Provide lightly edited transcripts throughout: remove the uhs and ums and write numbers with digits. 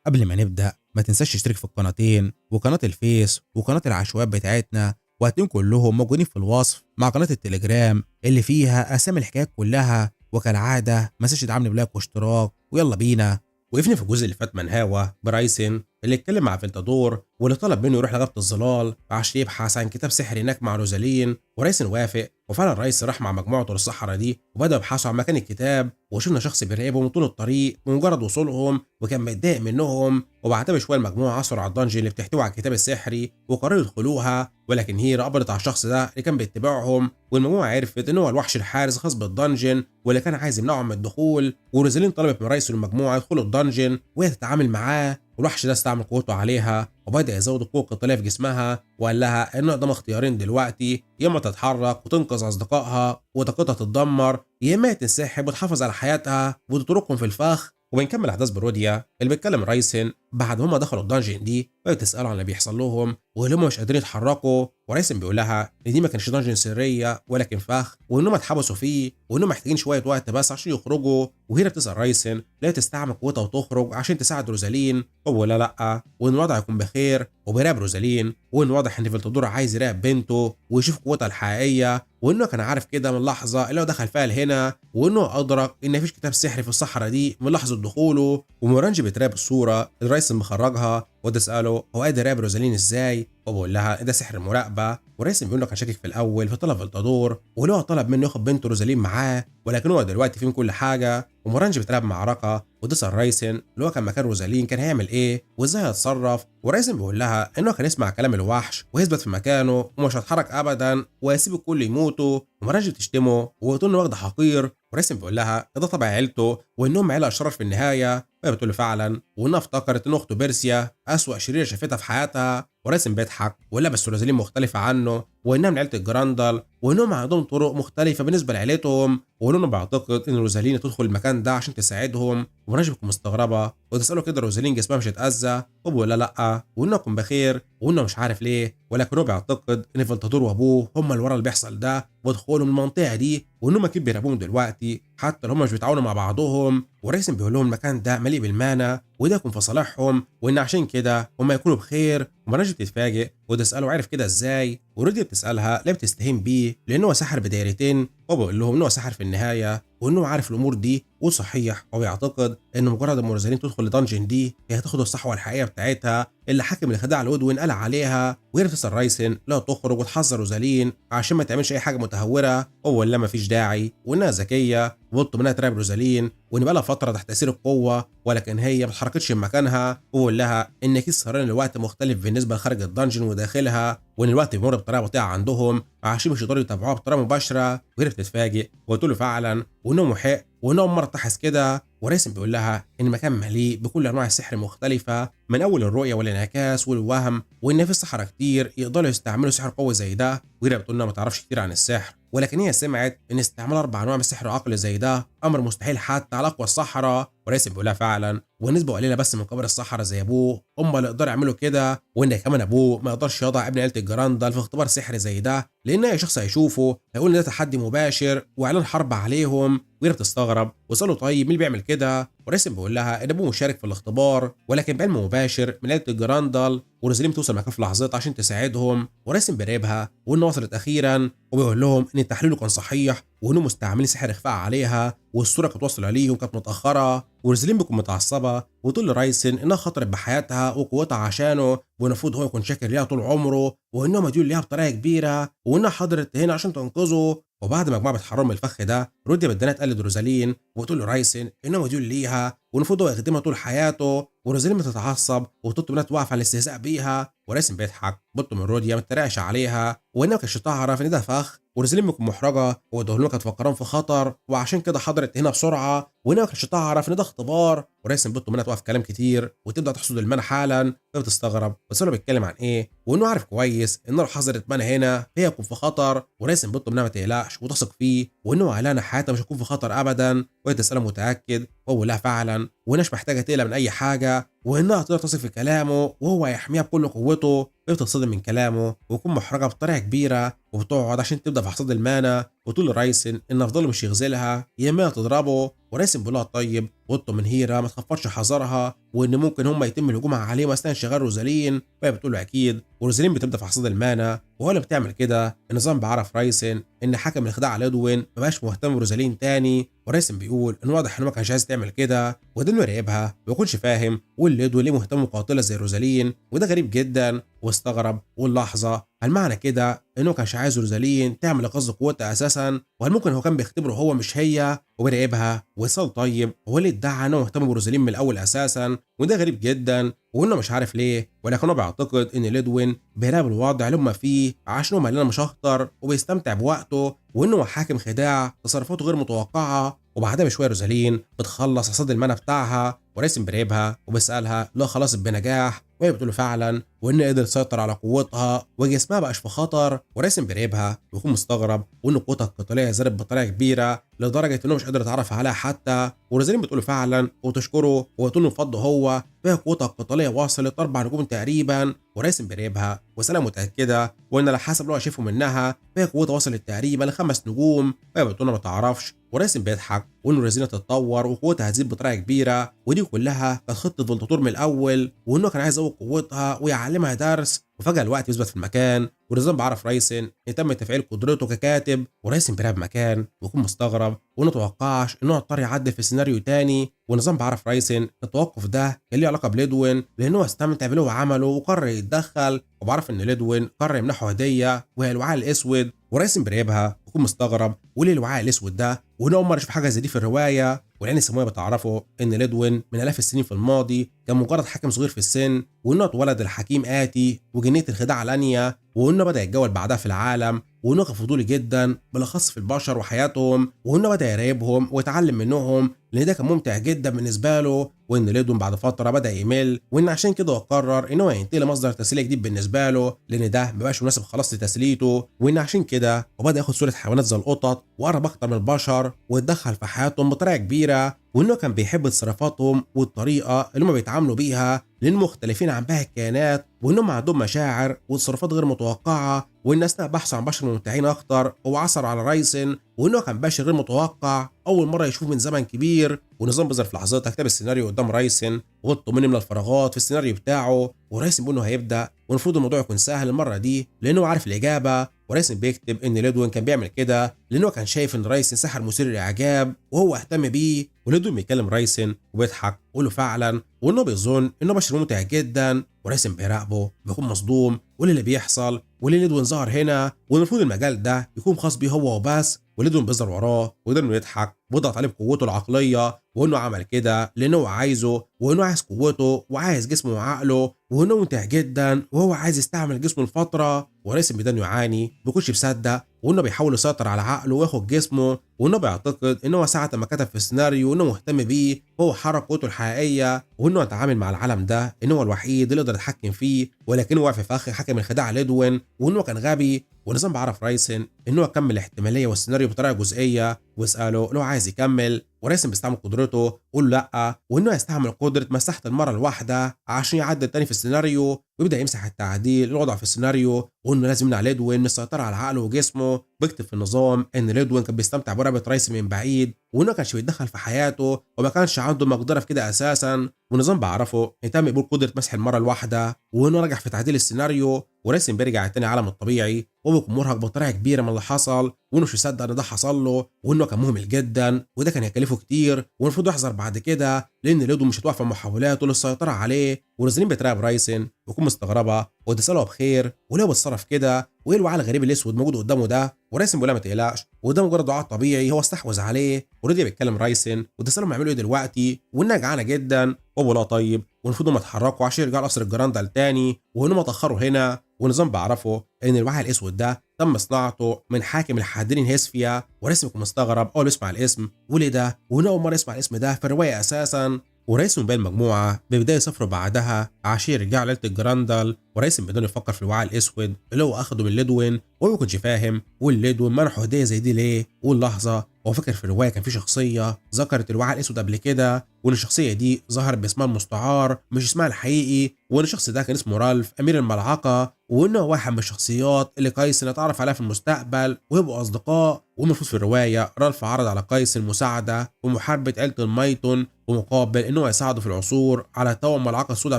قبل ما نبدأ ما تنساش تشترك في القناتين وقناة الفيس وقناة العشوائيات بتاعتنا، وهتلاقيهم كلهم موجودين في الوصف مع قناة التليجرام اللي فيها أسامي الحكايات كلها. وكالعادة ما تنساش تدعمني بلايك واشتراك، ويلا بينا. وقفنا في الجزء اللي فات منهاوة برايسن اللي اتكلم مع فلتادور واللي طلب منه يروح لغابة الظلال عشان يبحث عن كتاب سحري هناك مع روزالين، ورايسن وافق. وفعلا رايسن راح مع مجموعته للصحراء دي وبدأوا يبحثوا عن مكان الكتاب، وشفنا شخص بيراقبهم طول الطريق بمجرد وصولهم وكان متضايق منهم. وبعدها بشويه المجموعه عثروا على الدنجن اللي بتحتوي على الكتاب السحري وقرروا يدخلوها، ولكن هيرا قبضت على الشخص ده اللي كان بيتبعهم، والمجموعه عرفت ان هو الوحش الحارس الخاص بالدنجن واللي كان عايز يمنعهم من الدخول. وروزالين طلبت من رئيس المجموعه يدخلوا الدنجن وهي تتعامل معاه، والوحش ده استعمل قوته عليها وبدأ يزود القوة القتالية في جسمها، وقال لها إن قدام اختيارين دلوقتي، يا إما تتحرك وتنقذ أصدقائها وطاقتها تتدمر، يا إما تنسحب وتحافظ على حياتها وتتركهم في الفخ. وبنكمل أحداث بروديا اللي بيتكلم رايسن بعد هما دخلوا الدنجن دي وبتسأله عن اللي بيحصل لهم واللي هما مش قادرين يتحركوا. ورايسن بيقول لها إن دي ما كانش دنجن سرية ولكن فخ، وإنهم اتحبسوا فيه وإنهم محتاجين شوية وقت بس عشان يخرجوا. وهنا بتسأل رايسن ليه تستعمل قوتها وتخرج عشان تساعد روزالين، هو لا وإن الوضع يكون بخير. وبيراقب روزالين وإن واضح إن فلتادور عايز يراقب بنته ويشوف قوتها الحقيقية، وإنه كان عارف كده من اللحظة اللي هو دخل فيها لهنا، وإنه أدرك إن مفيش كتاب سحري في الصحراء دي من لحظة دخوله. ومورانجي بتراقب الصورة اللي رايسن مخرجها وتسأله هو قادر يراقب روزالين إزاي، وبقول لها ده سحر المراقبة. ورايسن بيقول له كان شاكك في الأول في طلب فلتادور واللي هو طلب منه ياخد بنته روزالين معاه، ولكن هو دلوقتي فين كل حاجة. ومورانجي بتلعب معركة وتسأل رايسن اللي هو كان مكان روزالين كان هيعمل إيه وإزاي هيتصرف. ورايسن بيقول لها إنه كان يسمع كلام الوحش ويثبت في مكانه ومش هيتحرك أبدا ويسيب الكل يموتوا. ومورانجي بتشتمه وتقول إنه واخد حقير، ورايسن بيقول لها ده طبع عيلته وإنهم عيلة أشرار في النهاية، وهي بتقول له فعلا، وإنها افتكرت إن أخته بيرسيا أسوأ شريرة شافتها في حياتها. ورايسن بيضحك ولا بس روزالين مختلفة عنه وإنها من عيلة الجراندل وإنهم عندهم طرق مختلفة بالنسبة لعيلتهم، وإنه بيعتقد إن روزالين تدخل المكان ده عشان تساعدهم. ومراجع بتكون مستغربة وتسأله كده روزالين جسمها مش هيتأذى، وبيقول لا وإنه يكون بخير وإنه مش عارف ليه، ولكن هو بيعتقد إن فلتادور وأبوه هم اللي ورا اللي بيحصل ده ودخولهم المنطقة دي، وإنهم أكيد بيراقبوهم دلوقتي حتى لو هم مش بيتعاونوا مع بعضهم. ورايسن بيقول لهم المكان ده مليء بالمانع وده يكون في صالحهم وإن عشان كده هم يكونوا بخير. ومراجع بتتفاجئ وتسأله عارف كده إزاي، وروديا بتسألها ليه بتستهين بيه لأنه هو ساحر بدايرتين، وبقول لهم إنه ساحر في النهاية وإنه عارف الأمور دي وصحيح، وبيعتقد إن مجرد ما روزالين تدخل الدنجن دي هي هتاخد الصحوة الحقيقية بتاعتها اللي حاكم الخداع الودوين قال عليها. وهي بتسأل رايسن لا تخرج وتحذر روزالين عشان ما تعملش أي حاجة متهورة، ولا ما فيش داعي وإنها ذكية وبطلب منها تراقب روزالين وإن بقى لها فترة تحت تأثير القوة ولكن هي ما اتحركتش من مكانها، وقول لها إن كيس سهران الوقت مختلف بالنسبة لخارج الدنجن وداخلها وإن الوقت بيمر بطريقة بطيئة عندهم عشان مش يقدروا يتابعوها بطريقة مباشرة. وهي بتتفاجئ وتقول له فعلا وإنه محق وإنه مرة تحس كده. ورايسن بيقول لها إن المكان مليء بكل أنواع السحر المختلفة من أول الرؤية والانعكاس والوهم، وإن في الصحراء كتير يقدروا يستعملوا سحر قوي زي ده. وهي بتقول إنها ما تعرفش كتير عن السحر ولكن هي سمعت إن استعمال 4 أنواع من السحر عقلي زي ده أمر مستحيل حتى على أقوى الصحراء. ورايسن بيقول لها فعلا ونسبة قليلة بس من كبار الصحراء زي أبوه هم اللي يقدروا يعملوا كده، وإن كمان أبوه ما يقدرش يضع ابن عيلة الجراندل في اختبار سحري زي ده لأن أي شخص هيشوفه هيقول إن ده تحدي مباشر وإعلان حرب عليهم. وهي بتستغرب وسأله طيب مين اللي بيعمل كده، ورايسن بيقول لها إن أبوه مشارك في الاختبار ولكن بعلم مباشر من عيلة الجراندل، وروزالين توصل مكان في لحظات عشان تساعدهم. ورايسن بيراقبها وإنه وصلت أخيرا وبيقول لهم إن تحليله كان صحيح وإنهم مستعملين سحر إخفاء عليها، والصورة كانت واصلة ليهم كانت متأخرة. وروزالين بتكون متعصبة وتقول لرايسن إنها خطرت بحياتها وقوتها عشانه والمفروض هو يكون شاكر ليها طول عمره وإنه مديون ليها بطريقة كبيرة وإنها حضرت هنا عشان تنقذه. وبعد ما مجموعة بتحرم الفخ ده روديا بدنا تقلد روزالين وتقول لرايسن إنه مديون ليها والمفروض هو يخدمها طول حياته. وروزالين بتتعصب وتطلب انها توقف على الاستهزاء بيها، ورايسن بيضحك بطل من روديا ما تتريقش عليها وانها ما كانتش تعرف ان ده فخ. وروزالين بتكون محرجه ودهلوه كانت فكران في خطر وعشان كده حضرت هنا بسرعه وانها ما كانتش تعرف ان ده اختبار. ورايسن بطل منها توقف كلام كتير وتبدا تحصد المنى حالا، فبتستغرب بس هو بيتكلم عن ايه وانه عارف كويس ان لو حذرت منى هنا هي هتكون في خطر. ورايسن بطل منها ما تقلقش وتثق فيه وانه اعلان حياتها مش هتكون في خطر ابدا، وهي تساله متاكد وهو لا فعلا وانها مش محتاجه تقلق من اي حاجه وانها تقدر تثق في كلامه وهو هيحميها بكل قوته. بتتصدم من كلامه ويكون محرجه بطريقه كبيره وبتقعد عشان تبدا في حصاد المانا. وتقول لرايسن ان افضل مش يغزلها يا اما تضربه. ورايسن بيقول لها طيب وتطلب من هيرا ما تخفضش حذرها وان ممكن هم يتم الهجوم عليهم اثناء انشغال روزالين، وهي بتقول له اكيد. وروزالين بتبدا في حصاد المانا، وهو اللي بتعمل كده النظام بيعرف رايسن ان حكم الخداع ليدوين ما بقاش مهتم بروزالين تاني. ورايسن بيقول ان واضح انه ما كانش عايز تعمل كده، وده انه يراقبها ما بيكونش فاهم والليدوين ليه مهتم بقاتله زي روزالين، وده غريب جدا واستغرب. واللحظه هل معنى كده انه ما كانش عايز روزالين تعمل قصد قوتها اساسا، وهل ممكن هو كان بيختبره هو مش هي وبيراقبها؟ وصال طيب هو اللي ادعى انه مهتم بروزالين من الاول اساسا، وده غريب جدا وانه مش عارف ليه، ولكنه بيعتقد ان ليدوين بيراقب الوضع اللي هم فيه عشان هو مليان مش اخطر وبيستمتع بوقته، وانه هو حاكم خداع تصرفاته غير متوقعه. وبعدها بشويه روزالين بتخلص حصاد المنى بتاعها، وراسم بيراقبها وبيسالها لو خلصت بنجاح، وهي بتقول له فعلا وان قدر يسيطر على قوتها وجسمها بقاش في خطر. وراسم بيراقبها ويكون مستغرب وان قوتها القتاليه زادت بطريقه كبيره لدرجه انه مش قادر يتعرف عليها حتى. وروزالين بتقول له فعلا وتشكره وتقول له فضه هو فيها قوتها القتاليه وصلت 4 نجوم تقريبا. وراسم بيراقبها وسلا متاكده وان على حسب اللي هو شايفه منها فيها قوتها وصلت تقريبا ل5 نجوم، وهي بتقول ما تعرفش. وراسم بيضحك وانه روزينا تتطور وقوتها هتزيد بطريقه كبيره، ودي كلها كانت خطه فولتاتور من الاول، وانه كان عايز يزود قوتها ويعلمها درس. وفجاه الوقت بيثبت في المكان، وريزان بيعرف رايسن ان تم تفعيل قدرته ككاتب، ورايسن بيراقب مكان ويكون مستغرب وانه توقعش انه اضطر يعدل في سيناريو تاني. ونظام بيعرف رايسن التوقف ده كان ليه علاقه بليدوين لانه استمتع باللي هو عمله وقرر يتدخل، وبعرف ان ليدوين قرر يمنحه هديه وهي الوعاء الاسود. ورايسن بيراقبها ويكون مستغرب وليه الوعاء الاسود ده، وانه اول مره يشوف حاجه زي دي في الروايه. والعين السماويه بتعرفه ان ليدوين من الاف السنين في الماضي كان مجرد حاكم صغير في السن، وانه اتولد الحكيم آتي وجنيه الخداع لانيا، وانه بدا يتجول بعدها في العالم، وانه كان فضولي جدا بالاخص في البشر وحياتهم، وانه بدا يراقبهم ويتعلم منهم لان ده كان ممتع جدا بالنسبه له. وان ليدوين بعد فتره بدا يمل، وان عشان كده هو قرر ان هو ينتقل لمصدر تسليه جديد بالنسبه له لان ده مبقاش مناسب خلاص لتسليته. وان عشان كده هو بدا ياخد صوره حيوانات زي القطط وقرب اكتر من البشر ويتدخل في حياتهم بطريقه كبيره، وانه كان بيحب تصرفاتهم والطريقه اللي هم بيتعاملوا بيها لان مختلفين عن باقي الكائنات، وانهم عندهم مشاعر وتصرفات غير متوقعه. وان اثناء بحثه عن بشر ممتعين اكتر هو عثر على رايسن، وانه كان بشر غير متوقع اول مره يشوفه من زمن كبير. ونظام بيظهر في لحظات كتاب السيناريو قدام رايسن وغلطوا منه من الفراغات في السيناريو بتاعه، ورايسن بيقول انه هيبدا والمفروض الموضوع يكون سهل المره دي لانه عارف الاجابه. ورايسن بيكتب ان ليدوين كان بيعمل كده لانه كان شايف ان رايسن سحر مثير للاعجاب وهو اهتم بيه. وليدوين بيكلم رايسن وبيضحك ويقول له فعلا وانه بيظن انه بشر ممتع جدا. ورايسن بيراقبه بيكون مصدوم واللي بيحصل وليه ليدوين ظهر هنا، والمفروض المجال ده يكون خاص بيه هو وبس. وليدوين بيظهر وراه ويقدر انه يضحك ويضغط عليه بقوته العقليه، وانه عمل كده لانه هو عايزه، وانه عايز قوته وعايز جسمه وعقله، وانه ممتع جدا وهو عايز يستعمل جسمه لفتره. ورايسن بدأ يعاني بيكونش مصدق، وانه بيحاول يسيطر على عقله وياخد جسمه، وانه بيعتقد ان هو ساعه ما كتب في السيناريو انه مهتم بيه هو حرك قوته الحقيقيه، وانه يتعامل مع العالم ده ان هو الوحيد اللي يقدر يتحكم فيه، ولكنه وقع في فخ حكم الخداع ليدوين وانه كان غبي. ونظام بعرف رايسن ان هو كمل الاحتماليه والسيناريو بطريقه جزئيه واساله لو عايز يكمل، ورايسن بيستعمل قدرته قول له لا، وانه يستعمل قدره مساحه المره الواحده عشان يعدل تاني في السيناريو، ويبدا يمسح التعديل الوضع في السيناريو، وانه لازم يمنع ليدوين من السيطره على عقله وجسمه. بيكتب في النظام ان ليدوين كان بيستمتع برقبه رايسن من بعيد، وانه ما كانش بيتدخل في حياته وما كانش عنده مقدره في كده اساسا. والنظام بعرفه ان تم قبول قدره مسح المره الواحده، وانه نجح في تعديل السيناريو، ورايسن بيرجع تاني عالم الطبيعي وبيكون مرهق بطريقه كبيره من اللي حصل، وانه مش يصدق ان ده حصل له، وانه كان مهمل جدا وده كان هيكلفه كتير والمفروض يحذر بعد كده لان ليدو مش هتوقف محاولاته للسيطره عليه. ورزلين بتراقب رايسن ويكون مستغربه وتساله بخير وليه بتصرف كده وايه الوعاء الغريب الاسود موجود قدامه ده. ورايسن بيقول لها ما تقلقش وده مجرد دعاء طبيعي هو استحوذ عليه. ورودي بيتكلم رايسن وتسالهم يعملوا ايه دلوقتي وانها جعانه جدا، وابو لا طيب والمفروض انهم يتحركوا عشان يرجعوا قصر الجراندال تاني وانهم اتاخروا هنا. والنظام بعرفه ان الوعاء الاسود ده تم صناعته من حاكم الحاضرين هيسفيا. وراسم يكون مستغرب اول بيسمع الاسم وليه ده، وانه اول مره يسمع الاسم ده في الروايه اساسا. وريسن باقي المجموعة بيبدأوا يسافروا بعدها عشان يرجعوا ليلة الجراندال، وريسن بدون يفكر في الوعاء الأسود اللي هو أخده من ليدوين، وهو ما كانش فاهم والليدوين منحه هدية زي دي ليه. واللحظة هو فاكر في الرواية كان في شخصية ذكرت الوعاء الأسود قبل كده، وإن الشخصية دي ظهرت باسمها المستعار مش اسمها الحقيقي، وإن الشخص ده كان اسمه رالف أمير الملعقة، وإنه واحد من الشخصيات اللي قيصر اتعرف عليها في المستقبل ويبقوا أصدقاء. والمفروض في الرواية رالف عرض على قيس المساعدة ومحاربة عيلة المايتون ومقابل إن هو يساعده في العثور على توأم الملعقة السوداء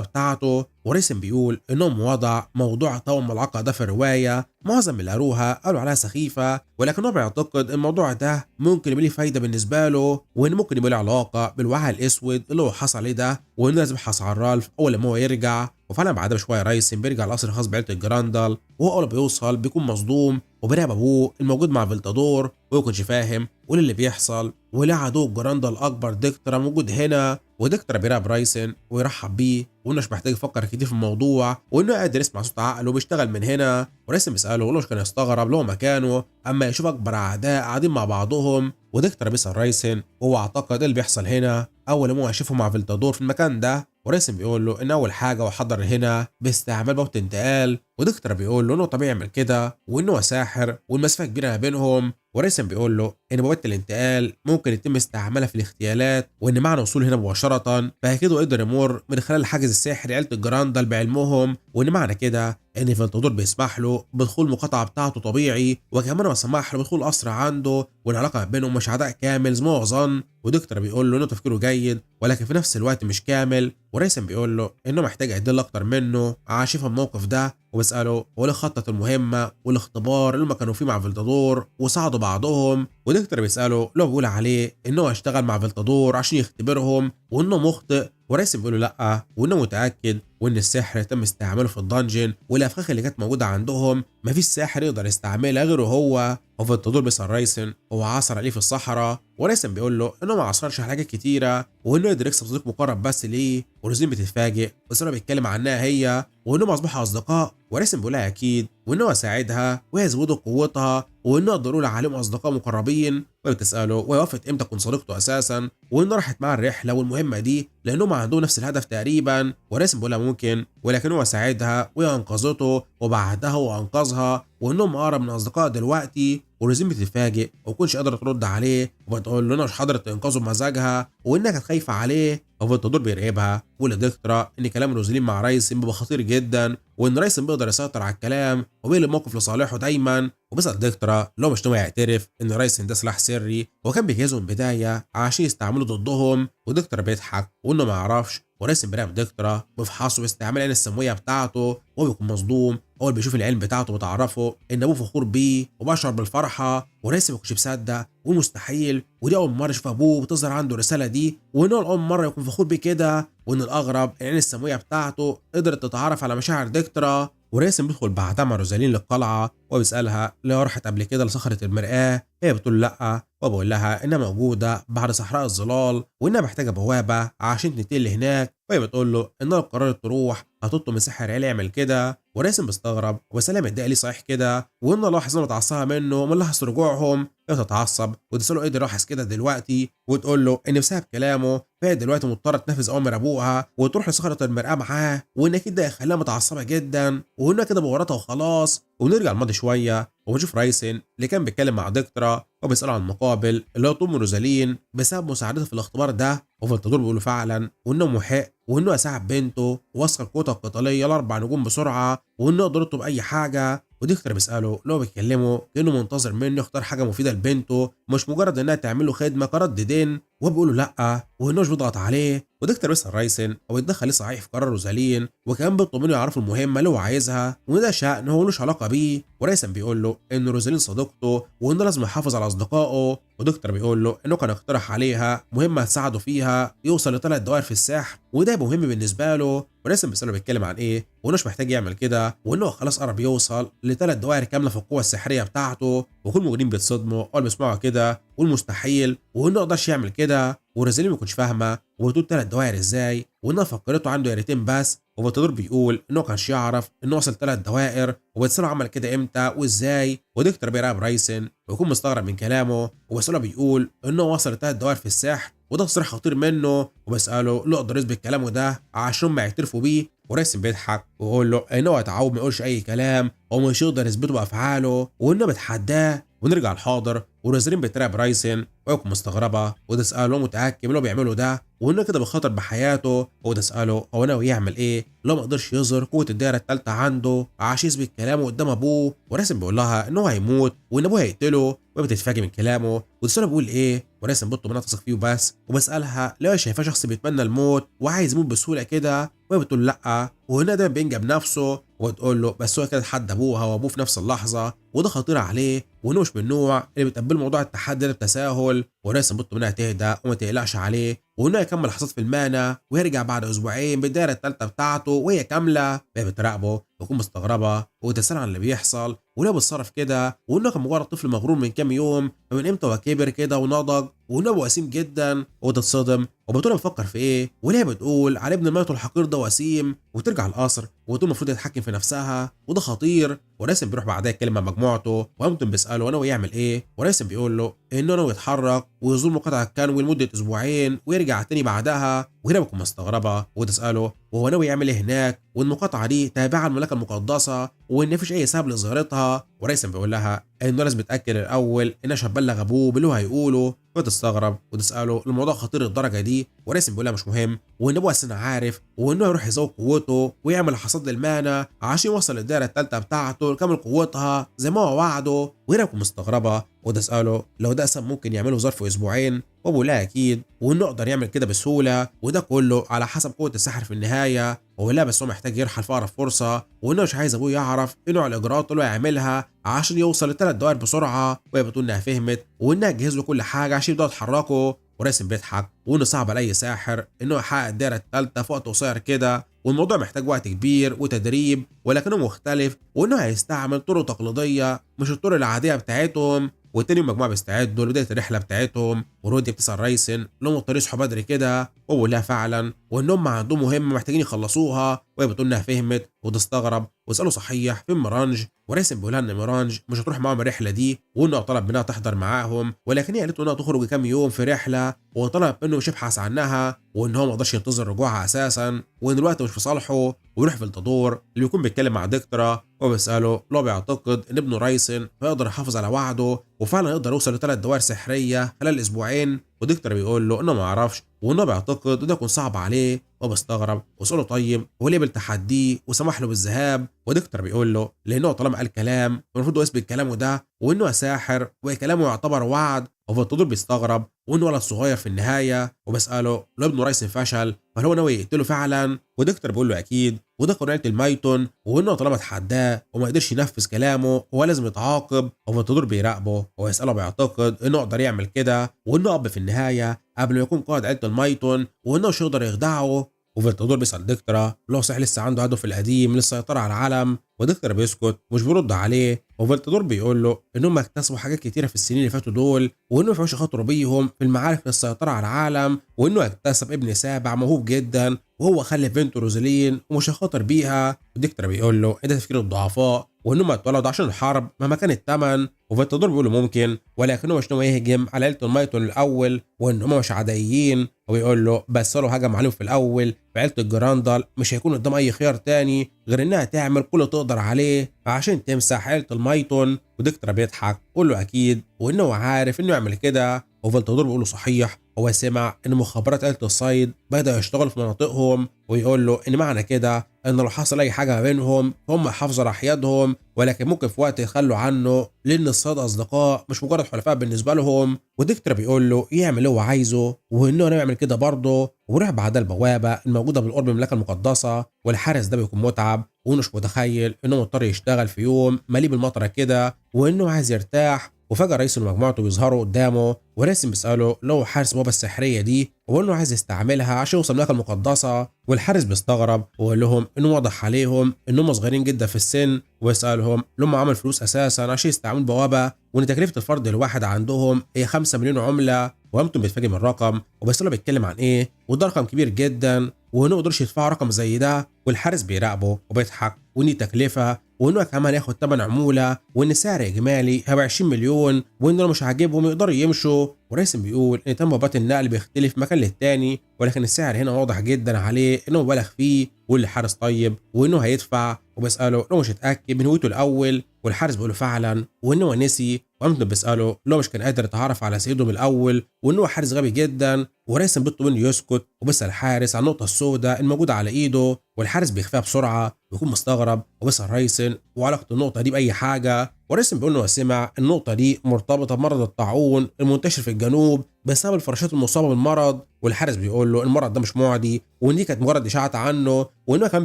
بتاعته. وريسن بيقول إنهم وضع موضوع توأم الملعقة ده في الرواية، معظم اللي قروها قالوا عليها سخيفة، ولكنه بيعتقد الموضوع ده ممكن يبقى ليه فايدة بالنسبة له، وإن ممكن يبقى له علاقة بالوعاء الأسود اللي هو حصل عليه ده، وإنه لازم يبحث عن رالف أول لما هو يرجع. وفعلا بعدها بشوية ريسن بيرجع القصر الخاص بعيلة الجراندال، وهو أول ما بيوصل بيكون مصدوم وبيراقب أبوه الموجود مع فيلتادور، وما يكونش فاهم وايه اللي بيحصل، وليه عدو الجراندال الأكبر ديكترا موجود هنا. وديكترا بيراقب رايسن ويرحب بيه، وإنه مش محتاج يفكر كتير في الموضوع، وإنه قادر يسمع صوت عقله وبيشتغل من هنا. ورايسن بيسأله ولو مش كان يستغرب لو مكانه أما يشوف أكبر أعداء قاعدين مع بعضهم. وديكترا بيسأل رايسن وهو اعتقد اللي بيحصل هنا أول ما هو يشوفه مع فيلتادور في المكان ده، وريسن بيقول له إن أول حاجة هو حضر هنا باستعمال بوابة انتقال، وديكترا بيقول له إنه طبيعي يعمل كده وإنه هو ساحر والمسافة كبيرة ما بينهم. وريسن بيقول له إن بوابة الانتقال ممكن يتم استعمالها في الاغتيالات، وإن معنى وصوله هنا مباشرة فأكيد قدر يمر من خلال الحاجز الساحري عيلة الجراندال بعلمهم، وإن معنى كده إن فيلتادور بيسمح له بدخول المقاطعة بتاعته طبيعي، وكمان هو سمح له بدخول قصر عنده، والعلاقة بينهم مش عداء كامل زي ما هو ظن. ودكتور بيقول له إنه تفكيره جيد ولكن في نفس الوقت مش كامل، وريسن بيقول له إنه محتاج أدلة أكتر منه عشان يفهم الموقف ده، وبيسأله هو ليه خطط المهمة والاختبار اللي هما كانوا فيه مع فيلتادور وساعدوا بعضهم. ودكتور بيسأله لو بيقول عليه إنه هو اشتغل مع فيلتادور عشان يختبرهم وإنه مخطئ، وريسن بيقول له لأ وإنه متأكد وإن السحر تم استعماله في الدنجن، والأفخاخ اللي كانت موجودة عندهم مفيش ساحر يقدر يستعملها غيره هو. وفيلتادور بيسأل ريسن هو عثر عليه في الصحراء، وريسن بيقول له إنه ما عثرش على حاجات كتيرة وإنه يقدر يكسب صديق مقرب بس ليه. وريسن بتتفاجئ بس إنه بيتكلم عنها هي وإنهم أصبحوا أصدقاء، وريسن بيقول لها أكيد وإنه هو ساعدها ويزودوا قوتها وإنه يقدروا له عليهم أصدقاء مقربين. وبتسأله ووافقت إمتى تكون صديقته أساسا، وإنه راحت معاه الرحلة والمهمة دي لأنهم عندهم نفس الهدف تقريبا. وريسن بيقول لها ممكن، ولكن هو ساعدها وهي أنقذته وبعدها هو أنقذها وإنهم أقرب من أصدقاء دلوقتي. وريزين بتتفاجئ ومكونش قادرة ترد عليه، وبتقول له إنها مش حاضرة تنقذه بمزاجها وإنها كانت خايفة عليه. وفيلتادور بيراقبها ولدكترا إن كلام روزلين مع رايسن بيبقى خطير جدا، وإن رايسن بيقدر يسيطر على الكلام وبيقلب الموقف لصالحه دايما. وبيسأل دكترا لو مش ناوي يعترف إن رايسن ده سلاح سري هو كان بيجهزه من البداية عشان يستعمله ضدهم، ودكترا بيضحك وإنه ما يعرفش. وريسن بيراقب دكترا وبيفحصه باستعمال العين السمويه بتاعته، وهو بيكون مصدوم اول بيشوف العين بتاعته بتعرفه ان ابوه فخور بيه وبشعر بالفرحه. وريسن ما كانش مصدق ومستحيل، ودي اول مره يشوف ابوه بتظهر عنده الرساله دي، وان هو اول مره يكون فخور بيه كده، وان الاغرب العين السمويه بتاعته قدرت تتعرف على مشاعر دكترا. وريسن بيدخل بعدها مع روزالين للقلعه وبيسالها لو راحت قبل كده لصخره المرآه، هي بتقول لا، وبقول لها انها موجوده بعد صحراء الظلال وانها محتاجه بوابه عشان تنتقل هناك، وهي بتقول له انها لو قررت تروح هتطلب من سحر عيله يعمل كده. وريسن بيستغرب وسلام متضايق ليه صحيح كده، وانه لاحظ انه اتعصبها منه ومن لحظه رجوعهم. هي تتعصب وتساله ايه اللي لاحظ كده دلوقتي، وتقول له ان بسبب كلامه فهي دلوقتي مضطره تنفذ اوامر ابوها وتروح لصخره المرآه معاه، وان اكيد ده هيخليها متعصبه جدا وانها كده بورطها وخلاص. ونرجع الماضي شويه وبنشوف رايسن اللي كان بيتكلم مع دكترا وبيسأله عن المقابل اللي هو طول من روزالين بسبب مساعدته في الاختبار ده، وفيلتادور بيقول له فعلا وانه محق وانه هيساعد بنته ووصل قوتها القتاليه ل4 نجوم بسرعه وانه يقدر يطلب اي حاجه. ودكتور بيسأله لو بيكلمه كأنه منتظر منه يختار حاجة مفيدة لبنته مش مجرد انها تعمل له خدمة كرد دين، وبيقول له لا وانه مش بيضغط عليه. ودكتور بيسأل رايسن هو يتدخل صحيح في قرار روزالين، وكمان بيطلب منه يعرف المهمة اللي هو عايزها وان ده شأن هو ملوش علاقة بيه. ورايسن بيقول له ان روزالين صديقته وانه لازم يحافظ على اصدقائه. ودكتور بيقول له انه كان اقترح عليها مهمة تساعده فيها يوصل ل3 دوائر في السحر وده مهم بالنسبة له. وريسن بيسأله بيتكلم عن ايه وانه مش محتاج يعمل كده وانه خلاص قرب يوصل ل3 دوائر كامله في القوه السحريه بتاعته. وكل الموجودين بيتصدموا اول ما يسمعوا كده والمستحيل وانه ما يقدرش يعمل كده. وريزالين ما كانش فاهمه وبتقول 3 دوائر ازاي وانها فكرته عنده ياريتين بس. وفيلتادور بيقول انه ما كانش يعرف انه وصل 3 دوائر وبتساله عمل كده امتى وازاي. ودكتور بيراقب رايسن ويكون مستغرب من كلامه، وبيساله بيقول انه وصل ل3 دوائر في السحر وده تصريح خطير منه، وبيساله لو يقدر يثبت كلامه ده عشان ما يعترفوا بيه. وراسم بيضحك ويقول له ان هو اتعود ما يقولش اي كلام ومش يقدر يثبته بافعاله وانه بيتحداه. ونرجع الحاضر ونازلين بتراقب رايسن ويكون مستغربه، وده ساله متاكد من اللي هو بيعمله ده وانه كده بيخاطر بحياته. وده ساله هو ناوي يعمل ايه لو ما قدرش يظهر قوه الدايره الثالثه عنده عشان يثبت كلامه قدام ابوه. وراسم بيقول لها ان هو هيموت وان ابوه هيقتله، وبتتفاجئ من كلامه وتساله بيقول ايه. وراسم بطل منها تثق فيه وبس، وبسالها ليه هي شايفاه شخص بيتمنى الموت وعايز يموت بسهوله كده، وهي بتقول لا وهنا دايما بينجب نفسه. وتقول له بس هو كده اتحدى ابوها وابوه في نفس اللحظه وده خطير عليه وانه مش من النوع اللي بيتقبل موضوع التحدي ده بتساهل. وراسم بطل منها تهدى وما تقلقش عليه وانه يكمل حصاد في المانا ويرجع بعد اسبوعين بالدايره الثالثه بتاعته وهي كامله. وهي بتراقبه وتكون مستغربه وتسال عن اللي بيحصل وليه بيتصرف كده وانه كان مجرد طفل مغرور من كام يوم، فمن امتى هو كبر كده ونضج وانه وسيم جدا. وتتصدم وبتقول بتفكر في ايه وليه بتقول على ابن الميت الحقير ده وسيم. وترجع القصر وتقول المفروض يتحكم في نفسها وده خطير. وراسم بيروح بعدها يتكلم مع مجموعته وهاملتون بيساله انا ويعمل ايه. وراسم بيقول له انه ناوي يتحرك ويزور مقاطعه الكنوي لمده اسبوعين ويرجع تاني بعدها. وهنا بتكون مستغربه وتساله وهو ناوي يعمل ايه هناك والمقاطعه دي تابعه للمملكه المقدسه وان مفيش اي سبب لظهورتها. وراسم بيقول لها انه لازم يتاكد الاول انها هتبلغ ابوه باللي هو هيقوله. وتستغرب وتساله الموضوع خطير للدرجه دي. وراسم بيقول لها مش مهم وان ابوه اصلا عارف وانه يروح يزود قوته ويعمل حصاد للمانا عشان يوصل للدائره الثالثه بتاعته لكامل قوتها زي ما هو وعده. وهنا بتكون مستغربه وتساله لو ده اصلا ممكن يعمله ظرف اسبوعين. وابو لا اكيد وانه يقدر يعمل كده بسهوله وده كله على حسب قوه السحر في النهايه. وهو لا بس هو محتاج يرحل في اقرب فرصه وانه مش عايز ابوه يعرف ايه نوع الاجراءات اللي هو يعملها عشان يوصل للثلاث دوائر بسرعه. وهي بتقول انها فهمت وانها تجهز له كل حاجه عشان يبداوا يتحركوا. وراسم بيضحك وانه صعب على اي ساحر انه يحقق الدائره الثالثه في وقت قصير كده والموضوع محتاج وقت كبير وتدريب ولكنه مختلف وانه هيستعمل طرق تقليديه مش الطرق العاديه بتاعتهم. والتاني المجموعه بيستعدوا لبدايه الرحله بتاعتهم. ورودي بتسال رايسن لهم الطريق يصحوا بدري كده وبقول لها فعلا وانهم عندهم مهمه محتاجين يخلصوها. وهي بتقول انها فهمت وتستغرب وتساله صحيح فين ميرانج. وراسم بيقول لها ان ميرانج مش هتروح معاهم الرحله دي وانه طلب منها تحضر معاهم ولكن هي قالت له انها تخرج كام يوم في رحله وطلب منه مش يبحث عنها وان هو ما قدرش ينتظر رجوعها اساسا وان الوقت مش في صالحه. ويروح في التدور اللي بيكون بيتكلم مع دكتورا وبيساله لو بيعتقد ان ابنه رايسن هيقدر يحافظ على وعده وفعلا يقدر يوصل لثلاث دوائر سحريه خلال اسبوعين. ودكتور بيقول له انه ما يعرفش وانه بيعتقد انه يكون صعب عليه. وبيستغرب وسأله طيب وليه بالتحدي وسمح له بالذهاب. ودكتور بيقول له لانه طالما قال كلام المفروض يثبت كلامه ده وانه ساحر وكلامه يعتبر وعد. وفي التدور بيستغرب وانه ولد صغير في النهايه وبساله لو ابنه رايسن فشل فهل هو ناوي يقتله فعلا. ودكتور بيقول له اكيد وده قرية الميتون وانه طالما اتحداه وما قدرش ينفذ كلامه هو لازم يتعاقب. وفي التدور بيراقبه ويساله بيعتقد انه يقدر يعمل كده وانه اب في النهايه قبل ما يكون قائد عيله الميتون وانه مش يقدر يخدعه. وفي التدور بيسال دكتورا لو صحيح لسه عنده هدف القديم للسيطره على العالم. ودكتور بيسكت ومش بيرد عليه. وفي التدور بيقول له انهم اكتسبوا حاجات كتيره في السنين اللي فاتوا دول وانه ما ينفعش يخاطروا بيهم في المعارك للسيطره على العالم وانه اكتسب ابن سابع موهوب جدا وهو خلف بنته روزالين ومش هيخاطر بيها. الدكتور بيقول له ده تفكير الضعفاء وانهم اتولدوا عشان الحرب مهما كان الثمن. وفي التدور بيقول له ممكن ولكنه مش ناوي يهجم على عيله الميتون الاول وان هم مش عدائيين. وبيقول له بس لو هجم عليهم في الاول في عيله الجراندال مش هيكون قدام اي خيار تاني غير انها تعمل كل اللي تقدر عليه عشان تمسح عيله الميتون. ودكتور بيضحك ويقول له اكيد وانه عارف انه يعمل كده. وفي التدور بيقول له صحيح هو سمع ان مخابرات عيله الصيد بدأوا يشتغلوا في مناطقهم ويقول له ان معنى كده ان لو حصل اي حاجه ما بينهم فهم يحافظوا على احيادهم ولكن ممكن في وقت يخلوا عنه لان الصيد اصدقاء مش مجرد حلفاء بالنسبه لهم. ودكتور بيقول له يعمل اللي هو عايزه وانه يعمل كده برضه. وراح بعدها البوابه الموجوده بالقرب من المملكه المقدسه والحارس ده بيكون متعب وانه مش متخيل انه مضطر يشتغل في يوم مليء بالمطره كده وانه عايز يرتاح. وفجأة رئيس ومجموعته بيظهروا قدامه وراسم بيسأله لو حارس البوابة السحرية دي وانه عايز يستعملها عشان يوصل المملكة المقدسة. والحارس بيستغرب ويقول لهم انه واضح عليهم انهم صغيرين جدا في السن ويسألهم لهم عمل فلوس اساسا عشان يستعملوا البوابة وان تكلفة الفرد الواحد عندهم هي 5 مليون عملة. وهاملتون بيتفاجئ من الرقم وبيسأله بيتكلم عن ايه وده رقم كبير جدا وانه ما يقدرش يدفعوا رقم زي ده. والحارس بيراقبه وبيضحك وإن دي تكلفة وإنه كمان ياخد تمن عمولة وإن السعر إجمالي هيبقى 20 مليون وإن لو مش عاجبهم يقدروا يمشوا. وراسم بيقول إن تم بابات النقل بيختلف مكان للتاني ولكن السعر هنا واضح جدا عليه إنه مبالغ فيه واللي حارس طيب وإنه هيدفع. وبيسأله لو مش اتأكد من هويته الأول والحارس بيقوله فعلا وإنه نسي. وقامت بيسأله لو مش كان قادر يتعرف على سيده من الأول وإنه حارس غبي جدا. وراسم بيطلب منه يسكت وبيسأل الحارس عن النقطة السوداء الموجودة على إيده والحارس بيخفيها بسرعة ويكون مستغرب وبيسأل رايسن وعلاقة النقطة دي بأي حاجة. وراسم بيقول له سمع النقطة دي مرتبطة بمرض الطاعون المنتشر في الجنوب بسبب الفراشات المصابة بالمرض. والحارس بيقول له المرض ده مش معدي وان دي كانت مجرد اشاعات عنه وانه كان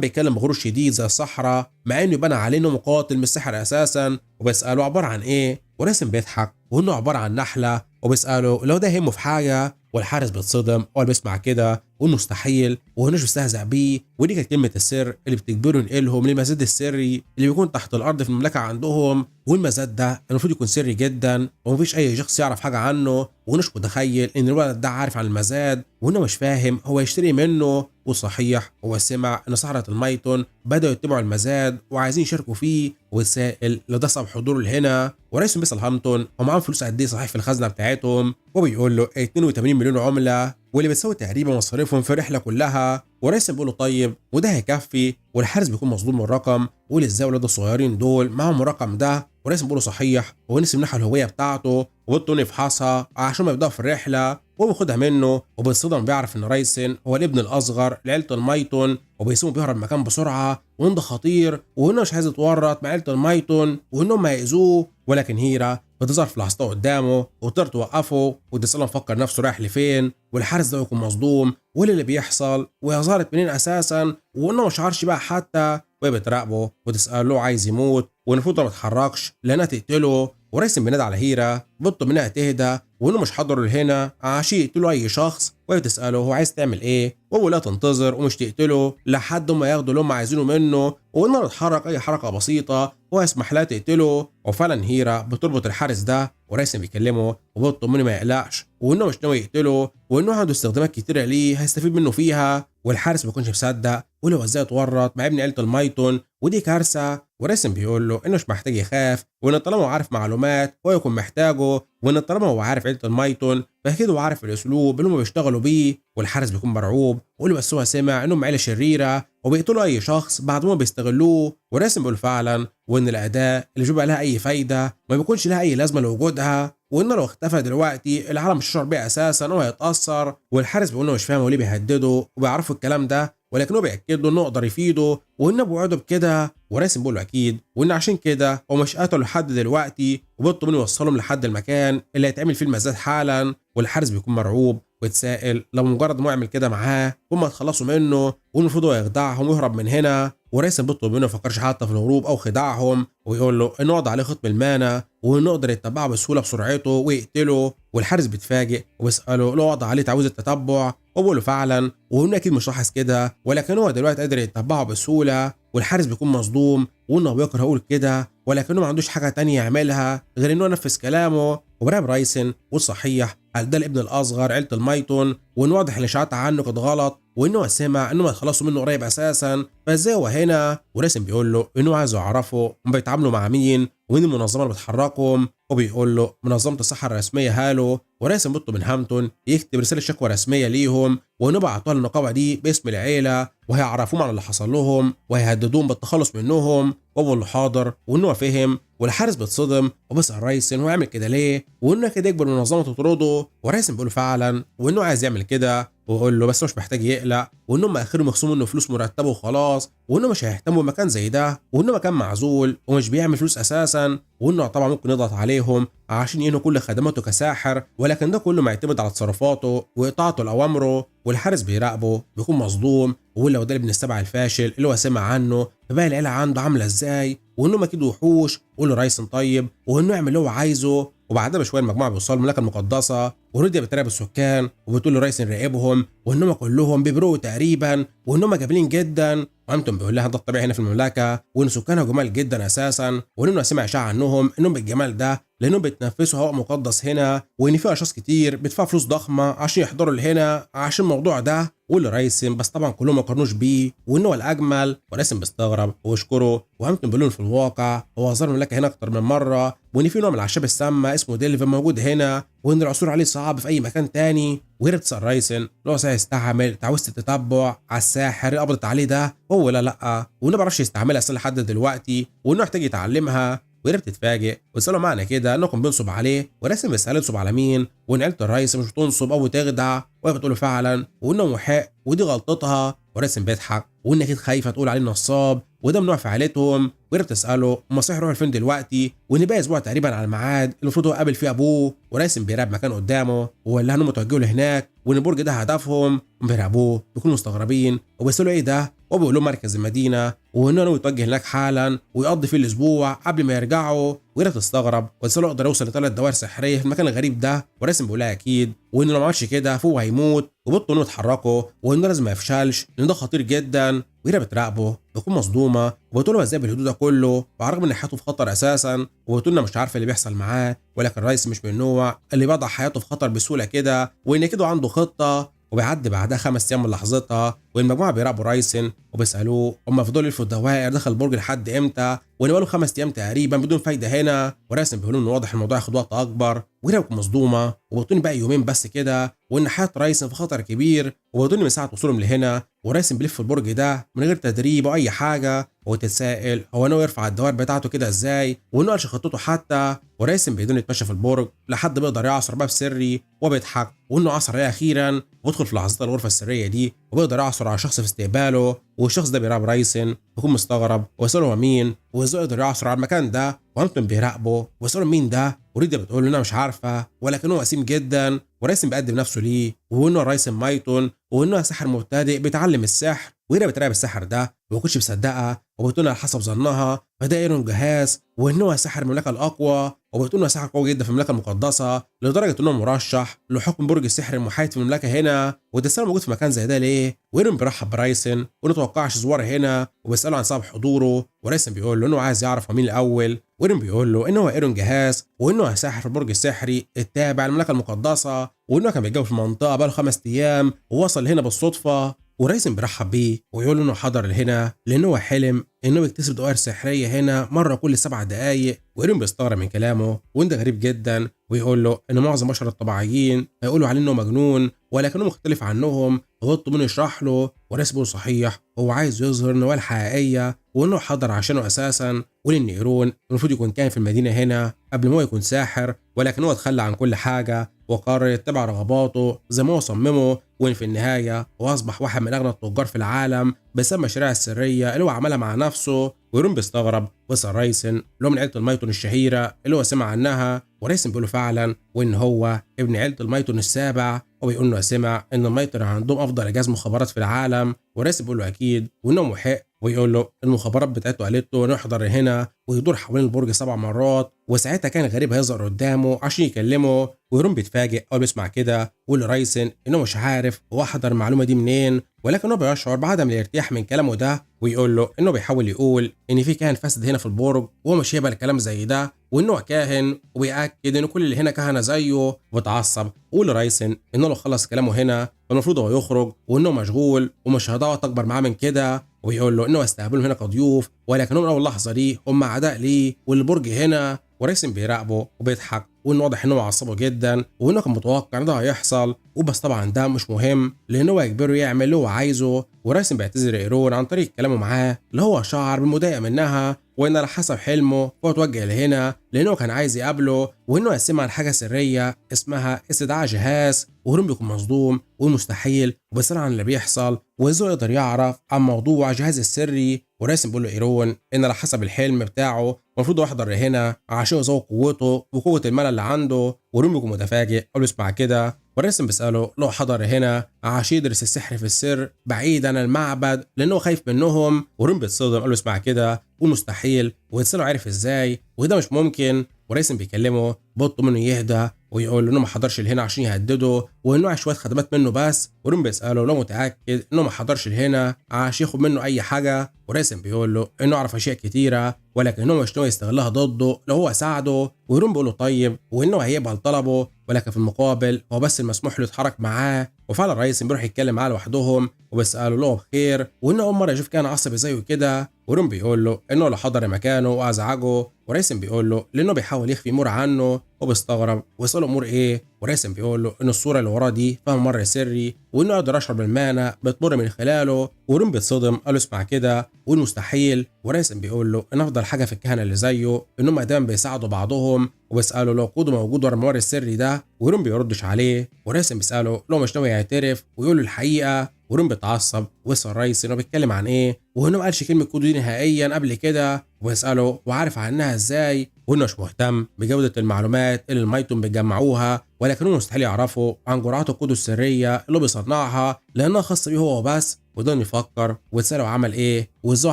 بيتكلم بغرور شديد زي الصحراء مع انه يبان عليه انه مقاتل مش ساحر اساسا. وبيسأله عبارة عن ايه وراسم بيضحك وانه عبارة عن نحلة وبيسأله لو ده يهمه في حاجة. والحارس بيتصدم اول بيسمع كده وانه مستحيل وانه بيستهزأ بيه ودي كانت كلمة السر اللي بتجبره ينقلهم للمزاد السري اللي بيكون تحت الارض في المملكة عندهم. والمزاد ده المفروض يكون سري جدا ومفيش اي شخص يعرف حاجة عنه ومش متخيل ان الولد ده عارف عن المزاد وانه مش فاهم هو يشتري منه. وصحيح هو سمع ان سحرة الميتون بدأوا يتبعوا المزاد وعايزين يشاركوا فيه وسائل لو ده سبب حضوره لهنا. ورئيس بيسأل هامتون هم معاهم فلوس قد ايه صحيح في الخزنة بتاعتهم وبيقول له 82 مليون عملة واللي بتساوي تقريبا مصاريفهم في الرحلة كلها. ورئيس بيقول له طيب وده هيكفي. والحارس بيكون مصدوم من الرقم ويقول ازاي الاولاد الصغيرين دول معاهم الرقم ده. ورئيس بيقول له صحيح ونسي منحه الهوية بتاعته وبطل يفحصها عشان ما يبدأوا في الرحلة وبياخدها منه. وبالصدم بيعرف ان رايسن هو الابن الاصغر لعيلة الميتون وبيسيبه بيهرب مكان بسرعة وان ده خطير وانه مش عايز يتورط مع عيلة الميتون وانهم هيأذوه. ولكن هيرا بتظهر في لحظته قدامه وتقدر توقفه وتسأله مفكر نفسه رايح لفين. والحارس ده يكون مصدوم واللي بيحصل وهي ظهرت منين اساسا وانه مش عارش بقى حتى. وهي بتراقبه وتسأله عايز يموت والمفروض ما يتحركش لانها تقتله. ورايسن بينادي على هيرا بيطلب منها تهدى وانه مش حاضر هنا عشان يقتلوا اي شخص. وهي بتسأله هو عايز تعمل ايه وهو لا تنتظر ومش تقتله لحد ما ياخدوا اللي هم عايزينه منه وانه يتحرك اي حركه بسيطه وهو يسمح لها تقتله. وفعلا هيرا بتربط الحارس ده ورايسن بيكلمه وبيطلب منه ما يقلقش وانه مش ناوي يقتله وانه عنده استخدامات كتيره ليه هيستفيد منه فيها. والحارس ما بيكونش مصدق ويقول له ازاي اتورط مع ابن عيله الميتون ودي كارثه. ورايسن بيقول له انه مش محتاج يخاف وان طالما هو عارف معلومات هو يكون محتاجه وان طالما هو عارف عيله الميتون فاكيد هو عارف الاسلوب اللي هم بيشتغلوا بيه. والحارس بيكون مرعوب ويقول بس هو سمع انهم عيله شريره وبيقتلوا اي شخص بعد ما بيستغلوه. وراسم بيقول فعلا وان الاداه اللي بيبقى لها اي فايده ما بيكونش لها اي لازمه لوجودها وانه لو اختفى دلوقتي العالم مش هيشعر بيه اساسا وهيتاثر. والحارس بيقول انه مش فاهم هو ليه بيهدده وبيعرفوا الكلام ده ولكنه بيأكد له انه يقدر يفيده وانه بيوعده بكده. وراسم بيقول له اكيد وان عشان كده هو مش قتله لحد دلوقتي وبيطلب منه يوصلهم لحد المكان اللي هيتعمل فيه المزاد حالا. والحارس بيكون مرعوب ويتسائل لو مجرد ما يعمل كده معاه هم يتخلصوا منه والمفروض هو يخدعهم ويهرب من هنا. وراسم بيطلب منه ما يفكرش حتى في الهروب او خداعهم ويقول له انه وضع عليه ختم المانع وانه يقدر يتبعه بسهوله بسرعته ويقتله. والحارس بيتفاجئ وبيساله لو وضع عليه تعويذه التتبع وبيقول له فعلا وانه اكيد مش لاحظ كده ولكن هو دلوقتي قادر يتبعه بسهوله. والحارس بيكون مصدوم وانه بيكره يقول كده ولكنه ما عندوش حاجه تانية يعملها غير انه ينفذ كلامه. وبراقب رايسن والصحيح قال ده الابن الاصغر عيله الميتون وانه واضح الاشاعات عنه كانت غلط وانه سمع انه ما يتخلصوا منه قريب اساسا فازاي هو هنا. وراسم بيقول له انه عايز يعرفه هم بيتعاملوا مع مين ومين المنظمه اللي بتحركهم وبيقول له منظمه الصحه الرسميه هالو. وراسم بيطلب من هامتون يكتب رساله شكوى رسميه ليهم وانه بعتوها للنقابه دي باسم العيله وهيعرفوهم عن اللي حصل لهم وهيهددوهم بالتخلص منهم. وبيقول له حاضر وانه فهم. والحارس بيتصدم وبيسأل رايسن هو يعمل كده ليه وانه كده يجبر المنظمه تطرده. ورايسن بيقول له فعلا وانه عايز يعمل كده ويقول له بس مش محتاج يقلق وانهم اخرهم يخصموا منه فلوس مرتبه وخلاص وانه مش هيهتموا بمكان زي ده وانه مكان معزول ومش بيعمل فلوس اساسا وانه طبعا ممكن يضغط عليهم عشان ينهوا كل خدماته كساحر ولكن ده كله معتمد على تصرفاته واطاعته لاوامره. والحارس بيراقبه بيكون مصدوم ويقول لو ده ابن السبع الفاشل اللي هو سمع عنه فبقى العيله عنده عامله ازاي وانهم اكيد وحوش. ويقول له رايسن طيب وانه يعمل اللي هو عايزه وبعدها بشويه المجموعه بيوصلوا المملكه المقدسه، وروديا بتراقب السكان وبتقول لرايسن راقبهم وانهم كلهم بيبرقوا تقريبا وانهم جميلين جدا. وانتم بيقول لها ده الطبيعي هنا في المملكه وان سكانها جمال جدا اساسا، وانه سمع اشاعه عنهم انهم بالجمال ده لانهم بيتنفسوا هواء مقدس هنا، وان في اشخاص كتير بيدفعوا فلوس ضخمه عشان يحضروا لهنا عشان الموضوع ده. ولرايسن بس طبعا كلهم ما قارنوش بيه وانه هو الاجمل. ورايسن بيستغرب ويشكره، وهامتون بيقول في الواقع هو زار المملكه هنا اكتر من مره، وان في نوع من الاعشاب السامه اسمه ديلفين موجود هنا، وان العثور عليه صعب في اي مكان تاني. وهنا بتسال رايسن لو هيستعمل تعويذه التتبع على الساحر اللي قبضت عليه ده هو لا، وانه ما بيعرفش يستعملها اصلا لحد دلوقتي، وانه محتاج يتعلمها. وهنا بتتفاجئ وتساله معنى كده انكم بينصب عليه، وراسم بيسال ينصب على مين، وان عيله الرئيس مش بتنصب او تخدع، وهي بتقول له فعلا وانه محق ودي غلطتها. وراسم بيضحك وان اكيد خايفه تقول عليه نصاب وده ممنوع في عيلتهم. وهي بتساله هم صحيح يروحوا فين دلوقتي، وان باقي اسبوع تقريبا على الميعاد المفروض هو قابل فيه ابوه. وراسم بيراقب مكان قدامه وقال لها انهم متوجهوا لهناك وان البرج ده هدفهم. بيراقبوه بيكونوا مستغربين وبيسالوا ايه ده، وبيقول لهم مركز المدينه وانه يتوجه هناك حالا ويقضي فيه الاسبوع قبل ما يرجعوا. وهي بتستغرب وتساله يقدر يوصل ل3 دوائر سحريه في المكان الغريب ده. وراسم بيقول لها اكيد، وانه لو ما عملش كده فهو هيموت، وبطلوا انه يتحركوا وانه لازم ما يفشلش لان ده خطير جدا. وهي بتراقبه بتكون مصدومه وبتقول له ازاي بالهدوء ده كله وعلى الرغم ان حياته في خطر اساسا، وبتقول انها مش عارفه اللي بيحصل معاه، ولكن الرئيس مش من النوع اللي بيضع حياته في خطر بسهوله كده، وان كده عنده خطه. وبيعدي بعدها 5 ايام من لحظتها والمجموعه بيراقبوا رايسن وبيسالوه هم فضلوا يلفوا الدوائر داخل البرج لحد امتى، وان بقالوا 5 ايام تقريبا بدون فايده هنا. ورايسن بيقول انه واضح الموضوع ياخد وقت اكبر. وهنا بتكون مصدومه وبتقول بقى يومين بس كده وان حياه رايسن في خطر كبير، وبتقول من ساعه وصولهم لهنا ورايسن بيلف البرج ده من غير تدريب او اي حاجه. وتتساءل هو ناوي يرفع الدوائر بتاعته كده ازاي وانه قالش خطته حتى. ورايسن بيدون يتمشى في البرج لحد ما يقدر يعصر باب سري وبيضحك وانه عصر عليه اخيرا، ويدخل في لحظات الغرفه السريه دي وبيقدر يعثر على شخص في استقباله. والشخص ده بيراقب رايسن بيكون مستغرب ويساله هو مين وازاي يقدر يعثر على المكان ده، وهامتون بيراقبه ويساله مين ده. وريديا بتقول له انها مش عارفه ولكنه وسيم جدا، ورايسن بيقدم نفسه ليه وانه رايسن مايتون وانه ساحر مبتدئ بيتعلم السحر. وهي بتراقب السحر ده وما كنتش مصدقها وبتقول على حسب ظنها فده ايرون جهاز وانه ساحر المملكه الاقوى، وبتقول انه ساحر قوي جدا في المملكه المقدسه لدرجه انه مرشح لحكم برج السحر المحايد في المملكه هنا. وتساله موجود في مكان زي ده ليه، وايرون بيرحب برايسن وانه توقعش زواره هنا وبيساله عن سبب حضوره. ورايسن بيقول له انه عايز يعرف هو مين الاول. ويرن بيقول له انه هو ايرون جهاز وانه ساحر في البرج السحري التابع للمملكه المقدسه، وانه كان بيتجول في المنطقه بقاله 5 ايام ووصل هنا بالصدفه. ورايسن بيرحب بيه ويقول له انه حضر لهنا لانه هو حلم انه يكتسب دوائر سحريه هنا مره كل 7 دقائق. وايرون بيستغرب من كلامه وده غريب جدا، ويقول له ان معظم بشر الطبيعيين هيقولوا عليه انه مجنون ولكنه مختلف عنهم، وبيطلب منه يشرح له. ورايسن بيقول صحيح هو عايز يظهر ان هو الحقيقيه وانه حضر عشانه اساسا، وان ايرون المفروض يكون كان في المدينه هنا قبل ما هو يكون ساحر، ولكن هو اتخلى عن كل حاجه وقرر يتبع رغباته زي ما هو صممه، وان في النهايه هو اصبح واحد من اغنى التجار في العالم بسبب المشاريع السريه اللي هو عملها مع نفسه. ويرون بيستغرب ويسال رايسن اللي هو من عيله المايتون الشهيره اللي هو سمع عنها، ورايسن بيقول له فعلا وان هو ابن عيله المايتون السابع، وبيقول انه سمع ان المايتون عندهم افضل جهاز مخابرات في العالم. ورايسن بيقول له اكيد وانه محق، ويقول له المخابرات بتاعته قالت له انه يحضر هنا ويدور حوالين البرج 7 مرات، وساعتها كان غريب هيظهر قدامه عشان يكلمه. ويرون بيتفاجئ اول بيسمع كده ويقول لرايسن انه مش عارف هو حضر المعلومه دي منين، ولكنه بيشعر بعدم الارتياح من كلامه ده، ويقول له انه بيحاول يقول ان في كاهن فاسد هنا في البرج وهو مش هيقبل الكلام زي ده، وانه كاهن وبيأكد ان كل اللي هنا كهنه زيه. وبتعصب ويقول لرايسن انه لو خلص كلامه هنا فالمفروض هو يخرج وانه مشغول ومش هيضغط اكبر معاه من كده، ويقول له انه استقبلهم هنا كضيوف ولكنهم من اول لحظه دي هم اعداء ليه والبرج هنا. ورايسن بيراقبه وبيضحك وانه واضح انه معصبه جدا وانه كان متوقع ان ده هيحصل، وبس طبعا ده مش مهم لان هو يجبره يعمل اللي هو عايزه. ورايسن بيعتذر ايرون عن طريق كلامه معاه اللي هو شعر بالمضايقه منها، وان على حسب حلمه هو توجه لهنا لانه كان عايز يقابله وانه يسمع عن حاجه سريه اسمها استدعاء جهاز. وهرم بيكون مصدوم ومستحيل وبيسأل عن اللي بيحصل وازاي يقدر يعرف عن موضوع الجهاز السري. ورايسن بيقول له ايرون ان على حسب الحلم بتاعه المفروض يحضر هنا عشان يزود قوته وقوه المال اللي عنده. وهرم بيكون متفاجئ اول يسمع كده، والرسم بيساله لو حضر هنا عشان يدرس السحر في السر بعيد عن المعبد لانه خايف منهم. ورين بيتصدم قال له اسمع كده والمستحيل، ويتساله عارف ازاي وده مش ممكن. وريسن بيكلمه بيطلب منه يهدى ويقول له انه ما حضرش لهنا عشان يهدده وانه عايز شويه خدمات منه بس. ورين بيساله لو متاكد انه ما حضرش لهنا عشان ياخد منه اي حاجه. وريسن بيقول له انه يعرف اشياء كتيره ولكن هو مش ناوي يستغلها ضده لو هو ساعده. ورين بيقول له طيب وانه هيقبل طلبه ولكن في المقابل هو بس المسموح له يتحرك معاه. وفعلا ريسن بيروح يتكلم معاه لوحدهم وبيساله له بخير وانه اول مره يشوف كان عصبي زيه كده. ورين بيقول له انه لو حضر مكانه وازعجه. وريسن بيقول له لانه بيحاول يخفي امور عنه وبيستغرب ويساله امور ايه. وريسن بيقول له ان الصوره اللي وراه دي فيها ممر سري وانه يقدر يشرب المانا بتمر من خلاله. ورين بيتصدم قال له اسمع كده والمستحيل. وريسن بيقول له ان افضل حاجه في الكهنه اللي زيه انهم دايما بيساعدوا بعضهم وبيساله لو قوده موجود ورا الممر السري ده. ورين بيردش عليه. وريسن بيساله لو مش ناوي يعترف ويقول له الحقيقه. ورين بيتعصب ويسال ريسن انه بيتكلم عن ايه وانه ما قالش كلمه كود دي نهائيا قبل كده ويساله وعارف عنها ازاي وانه مش مهتم بجوده المعلومات اللي المايتون بيجمعوها ولكنه مستحيل يعرفوا عن جرعات الكود السريه اللي بيصنعها لانها خاصه بيه هو بس. وده يفكر ويتساله عمل ايه وازاي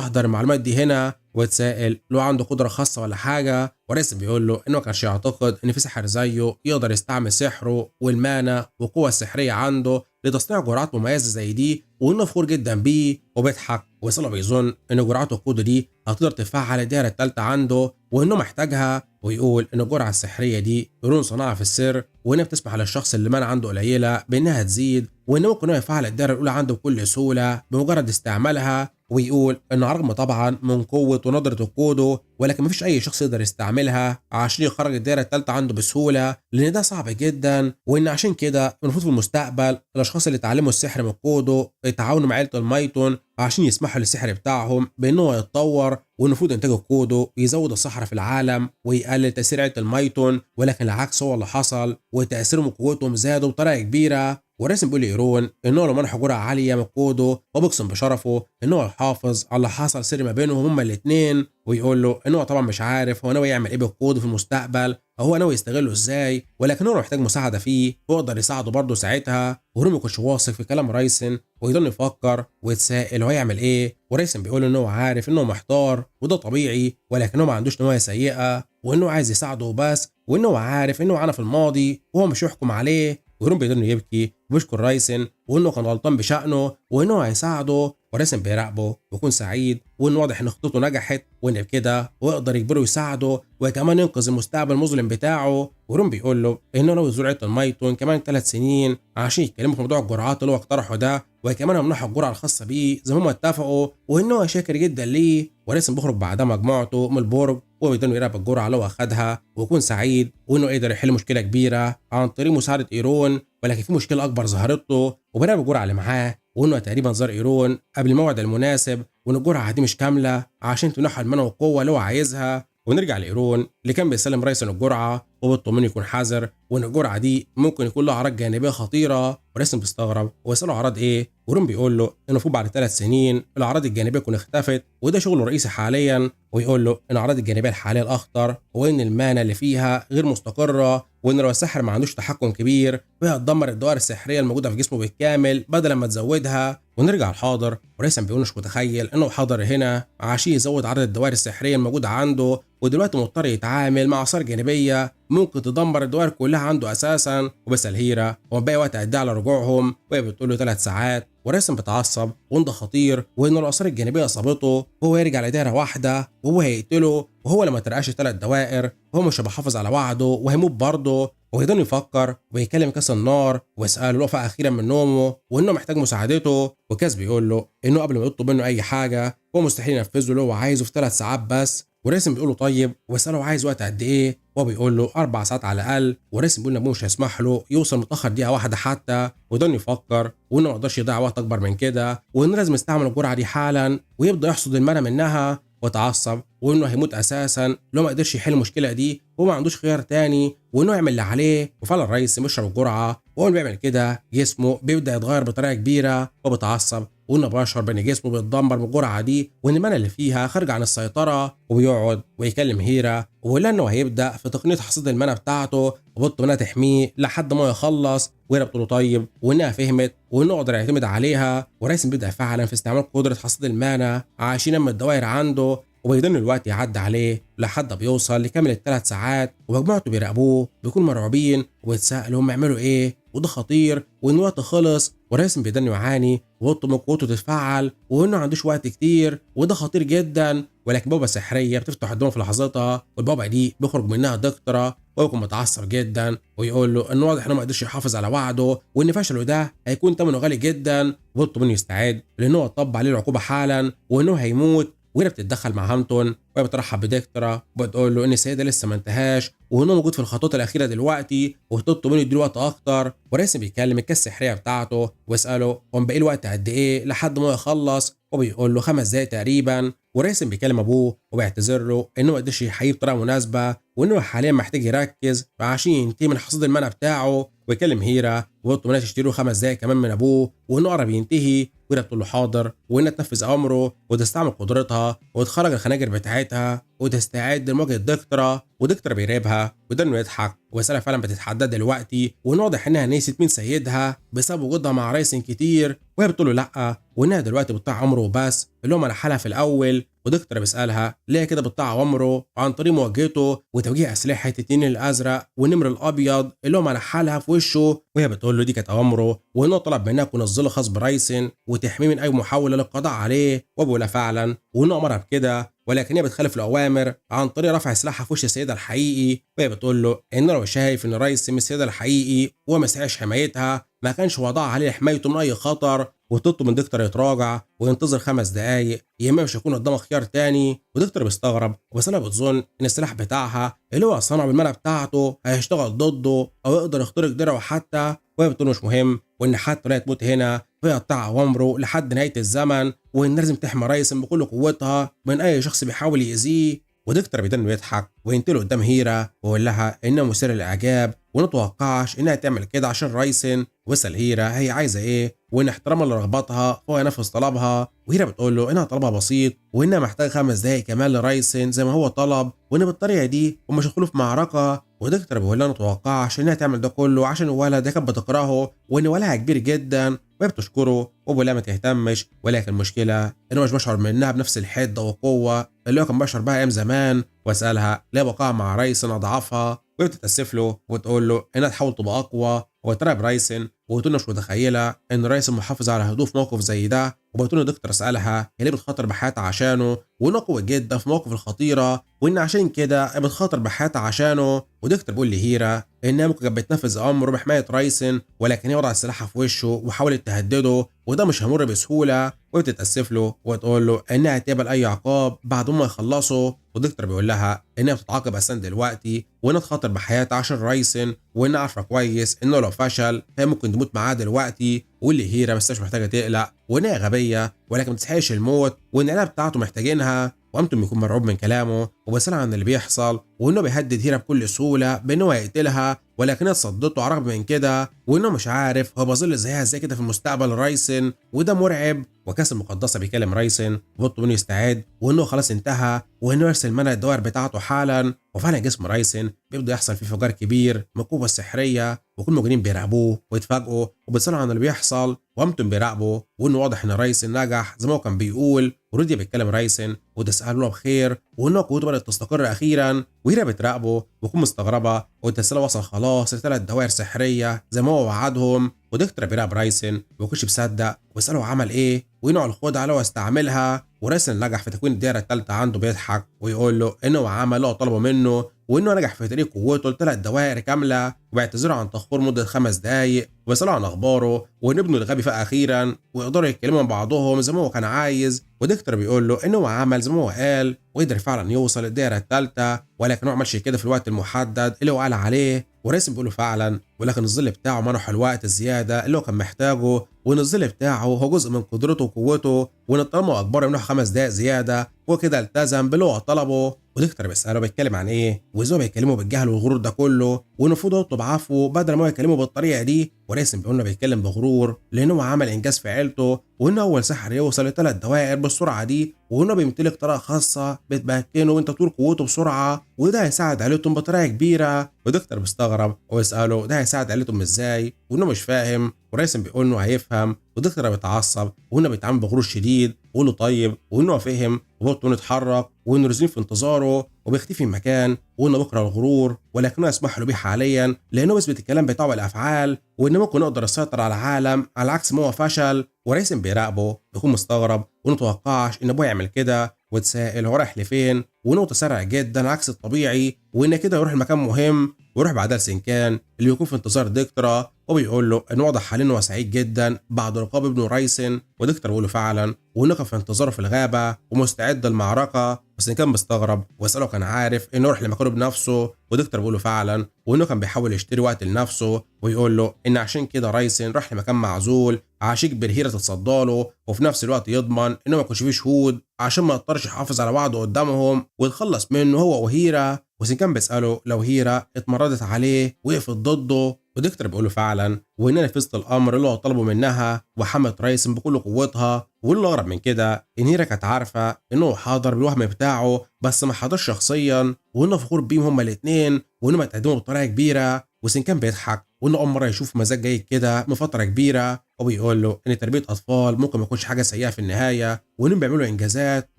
حضر المعلومات دي هنا ويتسائل لو عنده قدره خاصه ولا حاجه. وريسن بيقول له انه ما كانش يعتقد ان في ساحر زيه يقدر يستعمل سحره والمانا والقوه السحريه عنده لتصنيع جرعات مميزه زي دي وانه فخور جدا بيه. وبيضحك ويصله بيظن ان جرعات القوه دي هتقدر تفعل الدائره الثالثه عنده وانه محتاجها. ويقول ان الجرعه السحريه دي يرون صناعه في السر وانها بتسمح للشخص اللي مانا عنده قليله بانها تزيد وانه ممكن يفعل الدائره الاولى عنده بكل سهوله بمجرد استعمالها. ويقول انه رغم طبعا من قوه ونضره الكودو ولكن مفيش اي شخص يقدر يستعملها عشان يخرج الدائره الثالثه عنده بسهوله لان ده صعب جدا وان عشان كده المفروض في المستقبل الاشخاص اللي اتعلموا السحر من الكودو يتعاونوا مع عيله المايتون عشان يسمحوا للسحر بتاعهم بانه يتطور والمفروض انتاج الكودو يزود الصحراء في العالم ويقلل تاثير عيله المايتون ولكن العكس هو اللي حصل وتاثيرهم وقوتهم زادوا بطريقه كبيره. وريسن بيقول لإيرون انه لو منحوا جرعه عاليه من الكودو وبيقسم بشرفه انه هو يحافظ على اللي حصل سر ما بينهم هما الاثنين. ويقول له انه طبعا مش عارف هو ناوي يعمل ايه بالكودو في المستقبل او هو ناوي يستغله ازاي ولكن هو محتاج مساعده فيه ويقدر يساعده برضه ساعتها. وريم ما كانش واثق في كلام ريسن ويضل يفكر ويتسائل هو هيعمل ايه. وريسن بيقول انه عارف انه محتار وده طبيعي ولكن هو ما عندوش نوايا سيئه وانه عايز يساعده بس وانه عارف انه عانى في الماضي وهو مش يحكم عليه. وريم بيضل يبكي وبيشكر ريسن وانه كان غلطان بشأنه وانه هيساعده. وريسن بيراقبه ويكون سعيد وانه واضح ان خطته نجحت وان بكده ويقدر يجبره يساعده وكمان ينقذ المستقبل المظلم بتاعه. وريم بيقول له انه لو يزور عيله المايتون كمان 3 سنين عشان يتكلموا في موضوع الجرعات اللي هو اقترحه ده وكمان يمنحوا الجرعه الخاصه بيه زي ما هم اتفقوا وانه شاكر جدا ليه. وريسن بيخرج بعدها مجموعته من البرج وبيضل يراقب الجرعه اللي هو اخدها ويكون سعيد وانه قدر يحل مشكله كبيره عن طريق مساعده ايرون ولكن في مشكله اكبر ظهرت له وبيراقب الجرعه اللي معاه وانه تقريبا زار ايرون قبل الموعد المناسب وان الجرعه دي مش كامله عشان تمنحه المنع والقوه اللي هو عايزها. ونرجع لايرون اللي كان بيسلم ريسن الجرعه وبيطمنه يكون حذر وان الجرعه دي ممكن يكون لها اعراض جانبيه خطيره. وريسن بيستغرب ويساله اعراض ايه. ورون بيقول له انه المفروض بعد 3 سنين الاعراض الجانبيه تكون اختفت وده شغله الرئيسي حاليا. ويقول له ان الاعراض الجانبيه الحاليه الاخطر وان المانا اللي فيها غير مستقره وان لو الساحر ما عندوش تحكم كبير وهي هتدمر الدوائر السحريه الموجوده في جسمه بالكامل بدل ما تزودها. ونرجع الحاضر وريسن بيقول مش متخيل انه حاضر هنا عشان يزود عدد الدوائر السحريه الموجوده عنده ودلوقتي مضطر يتعامل مع اثار جانبيه ممكن تدمر الدوائر كلها عنده اساسا. وبيسال هيرا هو باقي وقت قد ايه على رجوعهم وهي بتقول له 3 ساعات. وريسن بيتعصب وان ده خطير وان الاثار الجانبيه اصابته وهو يرجع لدائره واحده وهو هيقتله وهو لما ترقاش 3 دوائر وهو مش هيحافظ على وعده وهيموت برضه. ويضل يفكر ويكلم كاس النار ويساله لو فاق اخيرا من نومه وانه محتاج مساعدته. وكاس بيقول له انه قبل ما يطلب منه اي حاجه هو مستحيل ينفذه اللي هو عايزه في 3 ساعات بس. وريسن بيقول له طيب ويساله عايز وقت قد ايه وهو بيقول له 4 ساعات على الاقل. وريسن بيقول ابوه مش هيسمح له يوصل متاخر دقيقه واحده حتى. ويضل يفكر وانه ما يقدرش يضيع وقت اكبر من كده وانه لازم يستعمل الجرعه دي حالا ويبدا يحصد المنى منها. وتعصب وانه هيموت اساسا لو ما قدرش يحل المشكله دي وهو ما عندوش خيار تاني وانه يعمل اللي عليه. وفعلا الرئيس بيشرب الجرعه واول ما بيعمل كده جسمه بيبدا يتغير بطريقه كبيره وبتعصب وانه بيشعر بان جسمه بيتدمر من الجرعه دي وان المنى اللي فيها خارج عن السيطره. وبيقعد ويكلم هيرا ويقول انه هيبدا في تقنيه حصاد المنى بتاعته وبيطلب منها تحميه لحد ما يخلص. وهيرا بتقول له طيب وانها فهمت وانه يقدر يعتمد عليها. وريسن بيبدا فعلا في استعمال قدره حصاد المنى عشان ينمي الدوائر عنده وبيضل الوقت يعدي عليه لحد ما بيوصل لكامل ال3 ساعات، ومجموعته بيراقبوه بيكونوا مرعوبين وبيتسألوا هم يعملوا ايه، وده خطير وان الوقت خلص وراسم بيدن يعاني ويطلب من قوته تتفعل وانه ما عندوش وقت كتير وده خطير جدا. ولكن بوابه سحريه بتفتح قدامه في لحظتها، والبوابه دي بيخرج منها دكتوره ويكون متعصب جدا ويقول له انه واضح انه ما قدرش يحافظ على وعده وان فشله ده هيكون ثمنه غالي جدا، ويطلب منه يستعد لانه هو طبق عليه العقوبه حالا وانه هيموت. وهنا بتتدخل مع هامتون وهي بترحب بدكتورا وبتقول له ان السيده لسه ما انتهاش وانه موجود في الخطوات الاخيره دلوقتي وتطلب منه يديله وقت اكتر. وراسم بيكلم الكاس السحريه بتاعته ويساله هو باقي الوقت قد ايه لحد ما يخلص، وبيقول له 5 دقايق تقريبا. وراسم بيكلم ابوه وبيعتذر له انه ما قدرش يحييه بطريقه مناسبه وانه حاليا محتاج يركز عشان ينتهي من حصاد المنع بتاعه. ويكلم هيرا ويطلب منها تشتري له 5 دقايق كمان من ابوه وانه قرب ينتهي، وهيرا بتقول له حاضر وانها تنفذ امره وتستعمل قدرتها وتخرج الخناجر بتاعتها وتستعد لمواجهه دكتورا. ودكتورا بيراقبها وده انه يضحك ويسالها فعلا بتتحدى دلوقتي وانه واضح انها نسيت مين سيدها بسبب وجودها مع رايسن كتير، وهي بتقول له لا وانها دلوقتي بتطيع امره وبس اللي هو منحها في الاول. ودكتورا بيسالها ليه كده بتطيع امره عن طريق مواجهته وتوجيه اسلحه التنين الازرق والنمر الابيض اللي هو منحها في وشه، وهي بتقول له دي كانت امره وانه طلب منها تكون الظل خاص برايسن وتحميه من اي محاوله للقضاء عليه، وبقولها فعلا وانه امرها بكده ولكن هي بتخالف الاوامر عن طريق رفع سلاحها في وش السيده الحقيقي. وهي بتقول له ان لو شايف ان رايسن السيده الحقيقي وما سعيش حمايتها ما كانش وضعها عليه حمايته من اي خطر، وتطلب من دكتور يتراجع وينتظر 5 دقايق يا اما مش هيكون قدامه خيار تاني. ودكتور بيستغرب بس انا بتظن ان السلاح بتاعها اللي هو صنع بالمنع بتاعته هيشتغل ضده او يقدر يخترق درعه حتى، وهي بتقول مش مهم وان حتى لا تموت هنا ويقطع اوامره لحد نهايه الزمن وان لازم تحمي رايسن بكل قوتها من اي شخص بيحاول يأذيه. ودكتور بيدن بيضحك وينتله قدام هيرا ويقول لها انها مثيره للاعجاب ونتوقعش انها تعمل كده عشان رايسن، ويسال هيرا هي عايزه ايه وان احتراما لرغبتها فهو ينفذ طلبها. وهيرا بتقول له انها طلبها بسيط وانها محتاجه 5 دقايق كمان لرايسن زي ما هو طلب وان بالطريقه دي هم مش هيدخلوا في معركه. ودكتور بيقول لها نتوقعش انها تعمل ده كله عشان الولد ده كانت بتكرهه وان ولها كبير جدا، وهي بتشكره وبقول لها ما تهتمش، ولكن المشكله انه مش بشعر منها بنفس الحده والقوه اللي هو كان بشعر بها ايام زمان. واسالها ليه بقاها مع رايسن اضعافها، وهي بتتاسف له وتقول له انها تحاول تبقى اقوى وتراقب رايسن، وتقول مش متخيله ان رايسن محافظ على هدوء في موقف زي ده. وبتقول دكتور اسالها هي ليه بتخاطر بحياتها عشانه وانه قوي جدا في مواقف الخطيره وان عشان كده بتخاطر بحياتها عشانه. ودكتور بيقول لهيرا انها ممكن كانت بتنفذ امره بحمايه رايسن ولكن هي وضعت سلاحها في وشه وحاولت تهدده وده مش هيمر بسهوله، وبتتاسف له وتقول له انها هتقبل اي عقاب بعد ما يخلصوا. ودكتور بيقول لها انها بتتعاقب اساسا دلوقتي وانها تخاطر بحياتها عشان رايسن وانها عارفه كويس انه لو فشل هي ممكن تموت معاه دلوقتي، واللي هيرا بس مش محتاجه تقلق وانها غبيه ولكن ما تستحقش الموت وان العيله بتاعته محتاجينها. وقامتم يكون مرعوب من كلامه وبيسأل عن اللي بيحصل وانه بيهدد هيرا بكل سهوله بانه هيقتلها ولكنها تصدته على الرغم من كده وانه مش عارف هو بظل زيها ازاي كده في المستقبل رايسن وده مرعب. وكاس المقدسه بيكلم رايسن وبيطلب منه يستعد وانه خلاص انتهى وانه يرسل منع الدوائر بتاعته حالا. وفعلا جسم رايسن بيبدا يحصل فيه انفجار كبير من القوه السحريه وكل المجرمين بيراقبوه ويتفاجئوا وبيسالوا عن اللي بيحصل وقامتم بيراقبوا وانه واضح ان رايسن نجح زي ما هو كان بيقول. وروديا بيتكلم رايسن وتساله بخير وانه قوته بدات تستقر اخيرا، وهيرا بتراقبه وتكون مستغربه وتساله وصل خلاص ل3 دوائر سحريه زي ما هو وعدهم. ودكتور بيراقب رايسن ومكنش مصدق ويساله عمل ايه وايه نوع الخدعه اللي هو استعملها، ورايسن نجح في تكوين الدائره الثالثه عنده بيضحك ويقول له انه عمل اللي هو طلبه منه وانه نجح في تدريب قوته ل3 دوائر كامله وبيعتذروا عن تاخر مده 5 دقايق وبيسالوا عن اخباره وان ابنه الغبي فاق اخيرا ويقدروا يتكلموا مع بعضهم زي ما هو كان عايز. ودكتور بيقول له انه عمل زي ما هو قال وقدر فعلا يوصل للدائره الثالثه ولكن هو ما عملش كده في الوقت المحدد اللي هو قال عليه. وراسم بيقول له فعلا ولكن الظل بتاعه منح الوقت الزياده اللي هو كان محتاجه وان الظل بتاعه هو جزء من قدرته وقوته وان طالما اجبره يمنحه 5 دقايق زياده وكده التزم باللي هو طلبه. ودكتور بيساله بيتكلم عن ايه وازاي بيكلمه بالجهل والغرور ده كله والمفروض يطلب عفو بدل ما هو يكلمه بالطريقه دي. وراسم بيقول له بيتكلم بغرور لانه هو عمل انجاز في عيلته وانه اول ساحر يوصل ل3 دوائر بالسرعه دي وانه بيمتلك طريقه خاصه بتمكنه وانت تطول قوته بسرعه وده هيساعد عيلتهم بطريقه كبيره. ودكتور بيستغرب ويساله ده هيساعد عيلتهم ازاي وانه مش فاهم، وراسم بيقول انه هيفهم. ودكتور بيتعصب وانه بيتعامل بغرور شديد ويقول له طيب وانه فهم وبطنه يتحرك وانه روزالين في انتظاره وبيختفي من مكان وانه بيكره الغرور ولكنه يسمح له بيه حاليا لانه بيثبت الكلام بتاعه بالافعال وانه ممكن يقدر يسيطر على العالم على عكس ما هو فشل. وريسن بيراقبه بيكون مستغرب وانه متوقعش ان ابوه يعمل كده وتسائل هو رايح لفين وانه متسرع جدا عكس الطبيعي وان كده يروح لمكان مهم ويروح بعدها لسنكان اللي بيكون في انتظار دكتورة وبيقول له ان واضح حاليا هو سعيد جدا بعد لقاب ابنه رايسن. ودكتور بيقول له فعلا وانه كان في انتظاره في الغابه ومستعد للمعركه بس كان مستغرب ويساله كان عارف انه يروح لمكانه بنفسه. ودكتور بيقول له فعلا وانه كان بيحاول يشتري وقت لنفسه ويقول له ان عشان كده رايسن راح لمكان معزول عشان يجبر هيرا تتصدى له وفي نفس الوقت يضمن انه ما يكونش فيه شهود عشان ما يضطرش يحافظ على وعده قدامهم ويتخلص منه هو وهيرا. وسنكان بيساله لو هيرا اتمردت عليه وقفت ضده ودكتور بيقول له فعلا واننا نفذت الامر اللي هو طلبه منها وحمت رايسن بكل قوتها. واللي اغرب من كده ان هيرا كانت عارفه انه حاضر بالوهم بتاعه بس ما حضرش شخصيا وانه فخور بيهم هما الاثنين وانهم اتقدموا بطريقه كبيره. وسنكان بيضحك وانه اول مره يشوف مزاج جيد كده من فتره كبيره وبيقول له ان تربيه اطفال ممكن ما يكونش حاجه سيئه في النهايه وانهم بيعملوا انجازات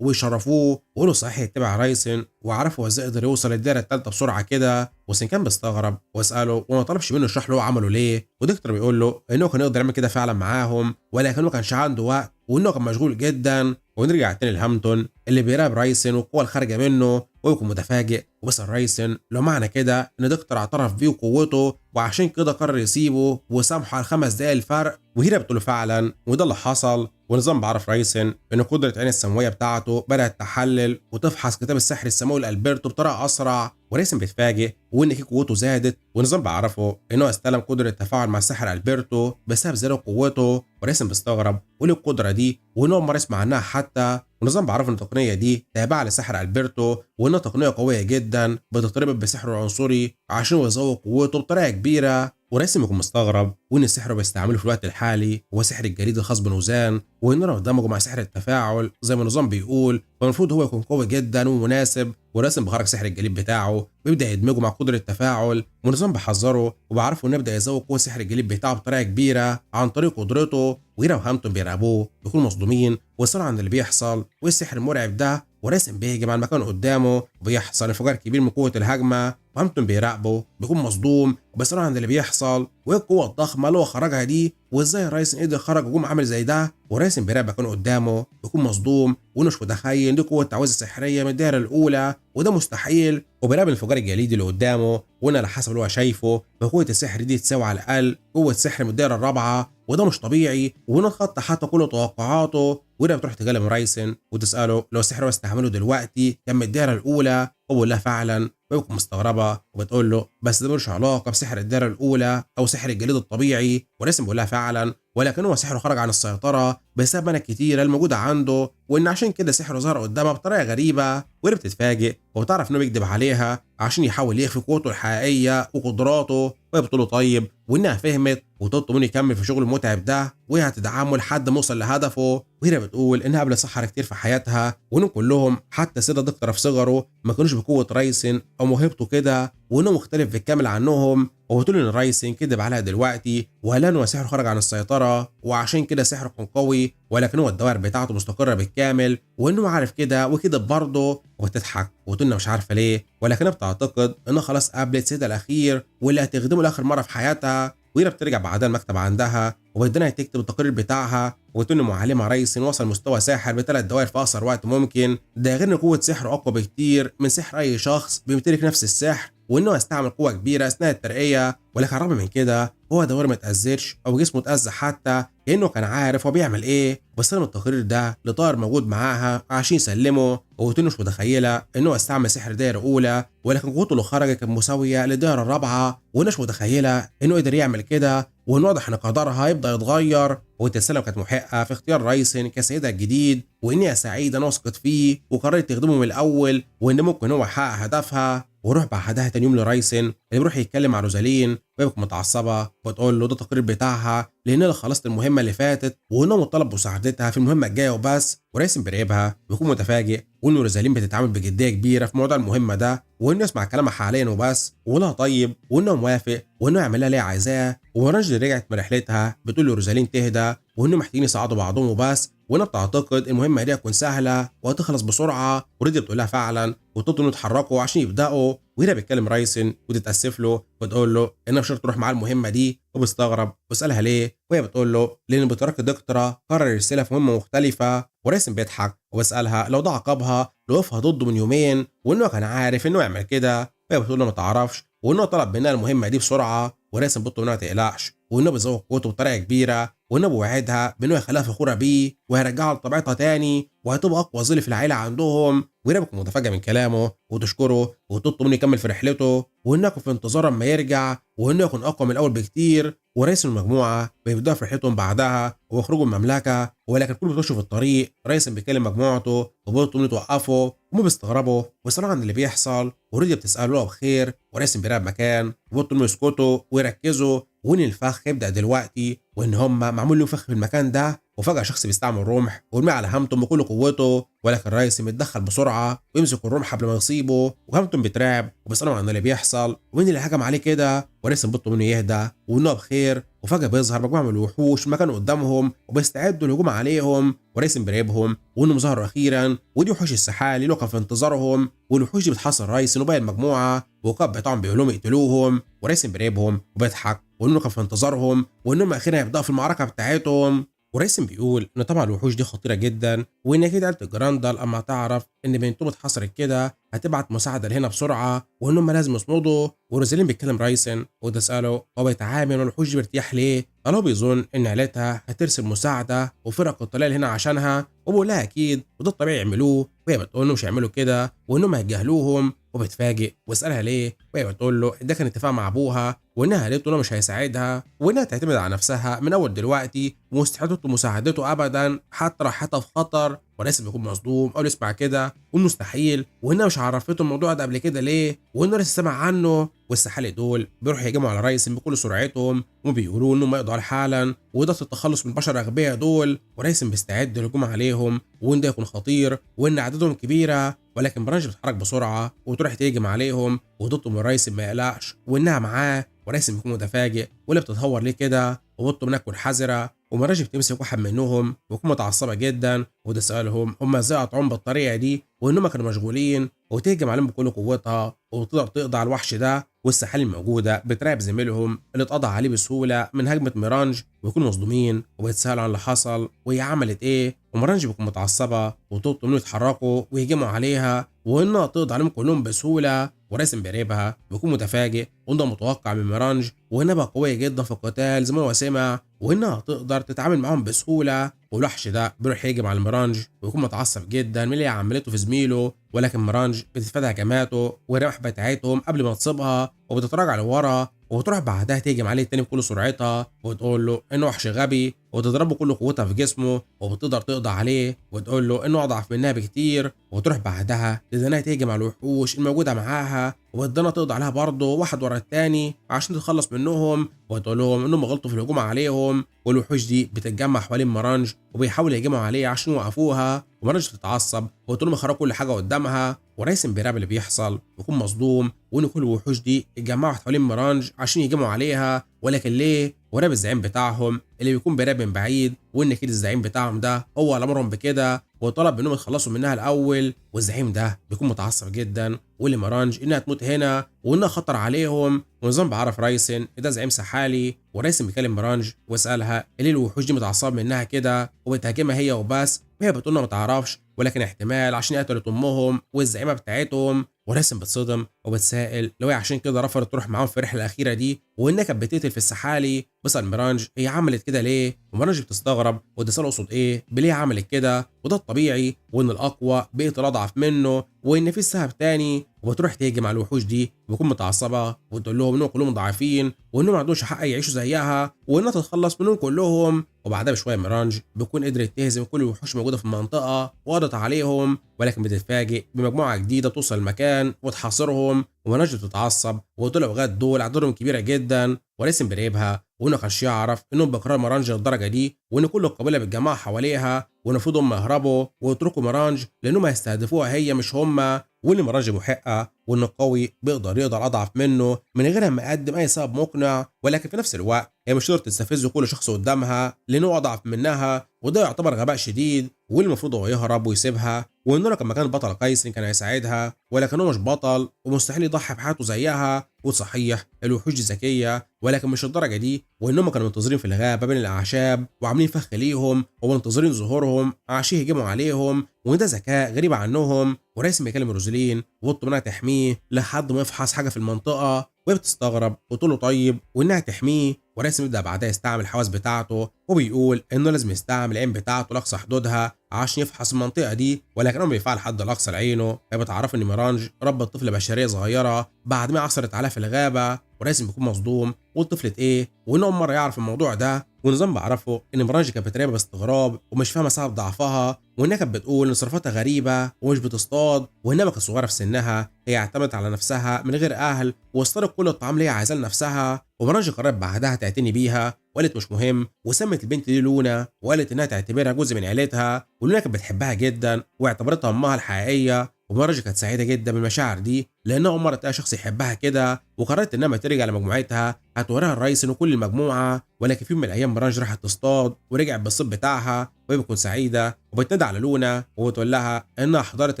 ويشرفوه ويقولوا صحيح يتبع رايسن وعرفوا ازاي يقدر يوصل للدائره الثالثه بسرعه كده. وسنكان بيستغرب ويساله وما طلبش منه يشرح له هو عمله ليه. ودكتور بيقول له انه كان يقدر يعمل كده فعلا معاهم ولكنه ما كانش عنده وقت وانه كان مشغول جدا. ونرجع تاني لهامتون اللي بيراقب رايسن والقوه الخارجه منه ويكون متفاجئ وبيسال رايسن لو معنى كده ان دكتور اعترف بيه وقوته وعشان كده قرر يسيبه وسامحه على 5 دقايق الفرق. وهيرا بتقول له فعلا وده اللي حصل. ونظام بعرف رايسن ان قدره عين السماويه بتاعته بدات تحلل وتفحص كتاب السحر السماوي لالبرتو بطريقه اسرع. ورايسن بيتفاجئ وان قوته زادت ونظام بعرفه انه استلم قدره التفاعل مع سحر البرتو بسبب زياده قوته. ورايسن بيستغرب وليه القدره دي وانه ما يسمع عنها حتى. ونظام بعرف ان التقنيه دي تابعه لسحر البرتو وانها تقنيه قويه جدا بتتربط بسحر عنصري عشان يزود قوته بطريقه كبيره. وراسم يكون مستغرب وان السحر بيستعمله في الوقت الحالي هو سحر الجليد الخاص بنوزان وانه لو دمجه مع سحر التفاعل زي ما النظام بيقول فالمفروض هو يكون قوي جدا ومناسب. وراسم بخرج سحر الجليد بتاعه بيبدا يدمجه مع قدره التفاعل والنظام بيحذره وبيعرفه انه يبدا يزود قوه سحر الجليد بتاعه بطريقه كبيره عن طريق قدرته. وهيرا وهامتون بيراقبوه بيكونوا مصدومين ويسالوا عن اللي بيحصل وايه السحر المرعب ده. وراسم بيهجم على المكان قدامه وبيحصل انفجار كبير من قوه الهجمه. وهامتون بيراقبه بيكون مصدوم وبيسالوا عن اللي بيحصل وايه القوه الضخمه اللي هو خرجها دي وازاي رايسن قدر يخرج هجوم عامل زي ده. وراسم بيراقب مكان قدامه بيكون مصدوم وانه مش متخيل دي قوه تعويذه سحريه من الدائره الاولى وده مستحيل. وبيراقب الانفجار الجليدي اللي قدامه وان على حسب اللي هو شايفه فقوه السحر دي تساوي على الاقل قوه سحر من الدائره الرابعه وده مش طبيعي وانه اتخطى حتى كل توقعاته. وده بتروح تكلم رايسن وتساله لو السحر هو استعمله دلوقتي كان من الدائره الاولى هو لا فعلا. وبتكون مستغربه وبتقول له بس ده ملوش علاقه بسحر الدائره الاولى او سحر الجليد الطبيعي. وراسم بيقول لها فعلا ولكن هو سحره خرج عن السيطره بسبب منع كتيره الموجوده عنده وان عشان كده سحره ظهر قدامها بطريقه غريبه. وهي بتتفاجئ وبتعرف انه بيكذب عليها عشان يحاول يخفي قوته الحقيقيه وقدراته. وهي بتقول له طيب وانها فهمت وتطلب منه يكمل في شغل المتعب ده وهي هتدعمه لحد ما يوصل لهدفه. وهي بتقول انها قابلت سحرة كتير في حياتها وانهم كلهم حتى سيدة دكتور في صغره ما كانوش بقوه رايسن او موهبته كده وانه مختلف بالكامل عنهم. وبتقول ان رايسن كذب عليها دلوقتي وقال انه سحره خرج عن السيطره وعشان كده سحره كان قوي ولكن هو الدوائر بتاعته مستقره بالكامل وانه عارف كده وكذب برضه. وبتضحك وتقول مش عارفه ليه ولكنها بتعتقد انه خلاص قابلت سيدها الاخير واللي هتخدمه لاخر مره في حياتها. وهي بترجع بعدها المكتب عندها وبدنا تكتب التقرير بتاعها وتقول ان معلمها رايسن وصل مستوى ساحر ب3 دوائر في اقصر وقت ممكن ده غير ان قوه سحره اقوى بكتير من سحر اي شخص بيمتلك نفس السحر وانه يستعمل قوه كبيره اثناء الترقيه. ولكن على الرغم من كده هو دوائر ما تاذرش او جسمه اتاذى حتى لانه كان عارف هو بيعمل ايه. وسلم التقرير ده لطائر موجود معاها عشان يسلمه وتقول مش متخيله انه استعمل سحر دائره اولى ولكن قوته اللي خرجت كانت مساويه للدائره الرابعه ومش متخيله انه قدر يعمل كده وان واضح ان قدرها هيبدا يتغير. وتسلم كانت محقه في اختيار رايسن كسيدها الجديد وانها سعيده انها وثقت فيه وقررت تخدمه من الاول وان ممكن هو يحقق هدفها. وروح بعدها تاني يوم لرايسن اللي بيروح يتكلم مع روزالين وهي متعصبه وتقول له ده التقرير بتاعها لان انا خلصت المهمه اللي فاتت وانهم طلبوا مساعدتها في المهمه الجايه وبس. ورايسن بيراقبها بيكون متفاجئ وان روزالين بتتعامل بجديه كبيره في موضوع المهمه ده وانه يسمع كلامها حاليا وبس ولا طيب وانه موافق وانه يعمل لها اللي عايزاه. ورانجل رجعت من رحلتها بتقول له روزالين تهدى وانهم محتاجين يساعدوا بعضهم وبس، وانها بتعتقد المهمه دي هتكون سهله وهتخلص بسرعه، وريدي بتقول لها فعلا وتطلب انهم يتحركوا عشان يبداوا. وهنا بيتكلم رايسن وتتاسف له وتقول له انها مش هتروح معاه المهمه دي، وبيستغرب ويسالها ليه، وهي بتقول له لان بطريقه دكتورا قرر يرسلها في مهمه مختلفه. ورايسن بيضحك وبيسالها لو ده عقابها لو وقفها ضده من يومين وانه كان عارف انه يعمل كده. وهي بتقول له ما تعرفش، وانه طلب منها المهمه دي بسرعه. ورايسن بيطلب انها ما تقلقش، وانه بيزود قوته بطريقه كبيره، وانه بيوعدها بانه يخليها فخوره بيه وهيرجعها لطبيعتها تاني وهتبقى اقوى ظل في العيله عندهم. وهنا بتكون متفاجئه من كلامه وتشكره وتطلب منه يكمل في رحلته، وانه يكون في انتظار اما يرجع وانه يكون اقوى من الاول بكتير. ورئيس المجموعه بيبداوا في رحلتهم بعدها ويخرجوا من المملكه، ولكن كل ما بيخشوا في الطريق رئيس بيكلم مجموعته وبيطلب منه توقفوا، وهم بيستغربوا ويسالوا عن اللي بيحصل. وريديا بتساله لو بخير، ورئيس بيراقب مكان وبيطلب منه يسكتوا ويركزوا وان الفخ يبدا دلوقتي، وان هم معمول له فخ في المكان ده. وفجاه شخص بيستعمل رمح ويرميه على هامتون بكل قوته، ولكن الرئيس متدخل بسرعه ويمسك الرمح قبل ما يصيبه. وهامتون بيترعب وبيساله عن اللي بيحصل ومين اللي هجم عليه كده. ورئيس بيطلب منه يهدى وانه بخير. وفجاه بيظهر مجموعه من الوحوش مكانه قدامهم وبيستعدوا للهجوم عليهم. ورئيس بيراقبهم وانهم ظهروا اخيرا، ودي وحوش السحالي اللي كان في انتظارهم. والوحوش دي بتحاصر رئيس وباقي المجموعه، وكاب بتاعهم بيقول لهم يقتلوهم. ورئيس بيراقبهم وبيضحك وانه كان في انتظارهم وانهم اخيرا هيبداوا في المعركه بتاعتهم. وريسن بيقول ان طبعا الوحوش دي خطيره جدا، وان اكيد عيله الجراندال اما تعرف ان بنتهم اتحصرت كده هتبعت مساعده لهنا بسرعه وانهم لازم يصمدوا. وروزالين بيتكلم رايسن وتساله هو بيتعامل مع الوحوش دي بيرتاح ليه، قال هو بيظن ان عيلتها هترسل مساعده وفرق الطلال هنا عشانها، وبقول لها اكيد وده الطبيعي يعملوه. وهي بتقول له مش هيعملوا كده وانهم هيجهلوهم. وبتفاجئ واسالها ليه، وهي بتقول له ده كان اتفاق مع ابوها وانها قالت له مش هيساعدها وانها تعتمد على نفسها من اول دلوقتي ومستحيل تطلب مساعدته ابدا حتى راحتها في خطر. وراسم بيكون مصدوم او يسمع كده والمستحيل، وانها مش عرفته الموضوع ده قبل كده ليه، وانه لسه سمع عنه. والسحالة دول بيروحوا يهجموا على رايسن بكل سرعتهم وبيقولوا انهم يقضوا عليه حالا وده التخلص من البشر الاغبياء دول. ورايسن بيستعد للهجوم عليهم وان ده يكون خطير وان عددهم كبيره، ولكن برانش بتتحرك بسرعه وتروح تهجم عليهم وتطلب من رايسن ما يقلقش وانها معاه. ورايسن بيكون متفاجئ واللي بتتهور ليه كده وبتطلب منها تكون حذره. ومراجي بتمسك واحد منهم وتكون متعصبه جدا وتسالهم هم ازاي قطعوهم بالطريقه دي وانهم كانوا مشغولين، وتهجم عليهم بكل قوتها وتقدر تقضي على الوحش ده. والسحالي الموجوده بتراقب زميلهم اللي اتقضى عليه بسهوله من هجمه ميرانج ويكونوا مصدومين وبيتسالوا عن اللي حصل وهي عملت ايه. وميرانج بتكون متعصبه وتطلب انهم يتحركوا ويهجموا عليها وانها تقضي عليهم كلهم بسهوله. وراسم بيراقبها بيكون متفاجئ وانه متوقع من ميرانج وانها بقى قويه جدا في القتال زي ما هو سمع وانها تقدر تتعامل معاهم بسهوله. والوحش ده بيروح يهجم على الميرانج ويكون متعصب جدا من اللي عملته في زميله، ولكن ميرانج بتتفادى هجماته والرمح بتاعتهم قبل ما تصيبها وبتتراجع لورا وتروح بعدها تهجم عليه تاني بكل سرعتها وتقول له انه وحش غبي وتضربه كل قوتها في جسمه وبتقدر تقضي عليه وتقول له انه اضعف منها بكتير. وتروح بعدها تدينها تهجم على الوحوش الموجوده معاها وبتدينها تقضي عليها برضه واحد ورا التاني عشان تتخلص منهم وتقول لهم انهم غلطوا في الهجوم عليهم. والوحوش دي بتتجمع حوالين مارانج وبيحاولوا يهجموا عليه عشان يوقفوها، ومارانج بتتعصب وتقول لهم يخرجوا كل حاجه قدامها. ورايسن بيراقب اللي بيحصل ويكون مصدوم وان كل الوحوش دي اتجمعوا حوالين مارانج عشان يهجموا عليها، ولكن ليه؟ وراقب الزعيم بتاعهم اللي بيكون بيراقب من بعيد وان اكيد الزعيم بتاعهم ده هو اللي امرهم بكده وطلب منهم يتخلصوا منها الاول. والزعيم ده بيكون متعصب جدا واللي مارانج انها تموت هنا وانها خطر عليهم، ونظام بعرف رايسن ده زعيم سحالي. ورايسن بيكلم مارانج واسالها ليه الوحوش دي متعصبه منها كده وبتهاجمها هي وبس، وهي بتقول انها ما تعرفش ولكن احتمال عشان قتلت امهم والزعيمه بتاعتهم. وراسم بتصدم وبتسائل لو هي عشان كده رفضت تروح معاهم في الرحله الاخيره دي وانها كانت بتقتل في السحالي. بسال ميرانج هي عملت كده ليه، وميرانج بتستغرب وتسال اقصد ايه بليه عملت كده وده الطبيعي وان الاقوى بيقتل اضعف منه وان في سبب تاني. وبتروح تهجم على الوحوش دي وبتكون متعصبه وتقول لهم انهم كلهم ضعيفين وانهم ما عندهمش حق يعيشوا زيها وانها تتخلص منهم كلهم. وبعدها بشويه ميرانج بتكون قدرت تهزم كل الوحوش الموجوده في المنطقه وقضت عليهم، ولكن بتتفاجئ بمجموعه جديده توصل المكان وتحاصرهم. وميرانج بتتعصب وطلعوا لغايه دول عددهم كبيره جدا. وراسم بيراقبها وانه كانش يعرف انهم بكرار ميرانج للدرجه دي وان كل القبيله بتجمع حواليها والمفروض هم يهربوا ويتركوا ميرانج لانهم هيستهدفوها هي مش هم. وإن مرانج محقة وإن القوي بيقدر يقدر أضعف منه من غير ما يقدم أي سبب مقنع، ولكن في نفس الوقت هي مش تقدر تستفز كل شخص قدامها لأن هو أضعف منها، وده يعتبر غباء شديد، واللي المفروض هو يهرب ويسيبها. وإنه لو كان مكان بطل قيس كان هيساعدها، ولكن هو مش بطل ومستحيل يضحي بحياته زيها. وصحيح الوحوش دي ذكية ولكن مش الدرجة دي، وإنهم كانوا منتظرين في الغابة بين الأعشاب وعاملين فخ ليهم ومنتظرين ظهورهم عشان يهجموا عليهم، وده ذكاء غريب عنهم. وراسم بيكلم روزلين وبيطلب منها تحميه لحد ما يفحص حاجة في المنطقة، وهي بتستغرب وتقول له طيب وإنها تحميه. وراسم يبدأ بعدها يستعمل الحواس بتاعته وبيقول إنه لازم يستعمل العين بتاعته لأقصى حدودها عشان يفحص المنطقة دي، ولكنه بيفعل حد لأقصى لعينه. هي بتعرف إن ميرانج ربت طفلة بشرية صغيرة بعد ما عثرت عليها في الغابة، وراسم بيكون مصدوم وطفلة إيه، وإنه أول مرة يعرف الموضوع ده. ونظام بعرفه إن ميرانج كانت بتراقبها باستغراب ومش فاهمة سبب ضعفها، وإنها كانت بتقول إن تصرفاتها غريبة ومش بتصطاد، وإنها كانت صغيرة في سنها، هي اعتمدت على نفسها من غير أهل واصطادت كل الطعام اللي هي عايزاه لنفسها. وميرانج قررت بعدها تعتني بيها وقالت مش مهم، وسمت البنت دي لونا وقالت إنها تعتبرها جزء من عيلتها، ولونا كانت بتحبها جدا واعتبرتها أمها الحقيقية. وميرانج كانت سعيدة جدا بالمشاعر دي لأنها أول مرة تلاقي شخص يحبها كده، وقررت إنها ما ترجع لمجموعتها هتوريها الرئيس وكل المجموعة. ولكن في يوم من الأيام ميرانج راحت تصطاد ورجعت بالصيد بتاعها وهي بتكون سعيدة وبتنادي على لونا وبتقول لها إنها حضرت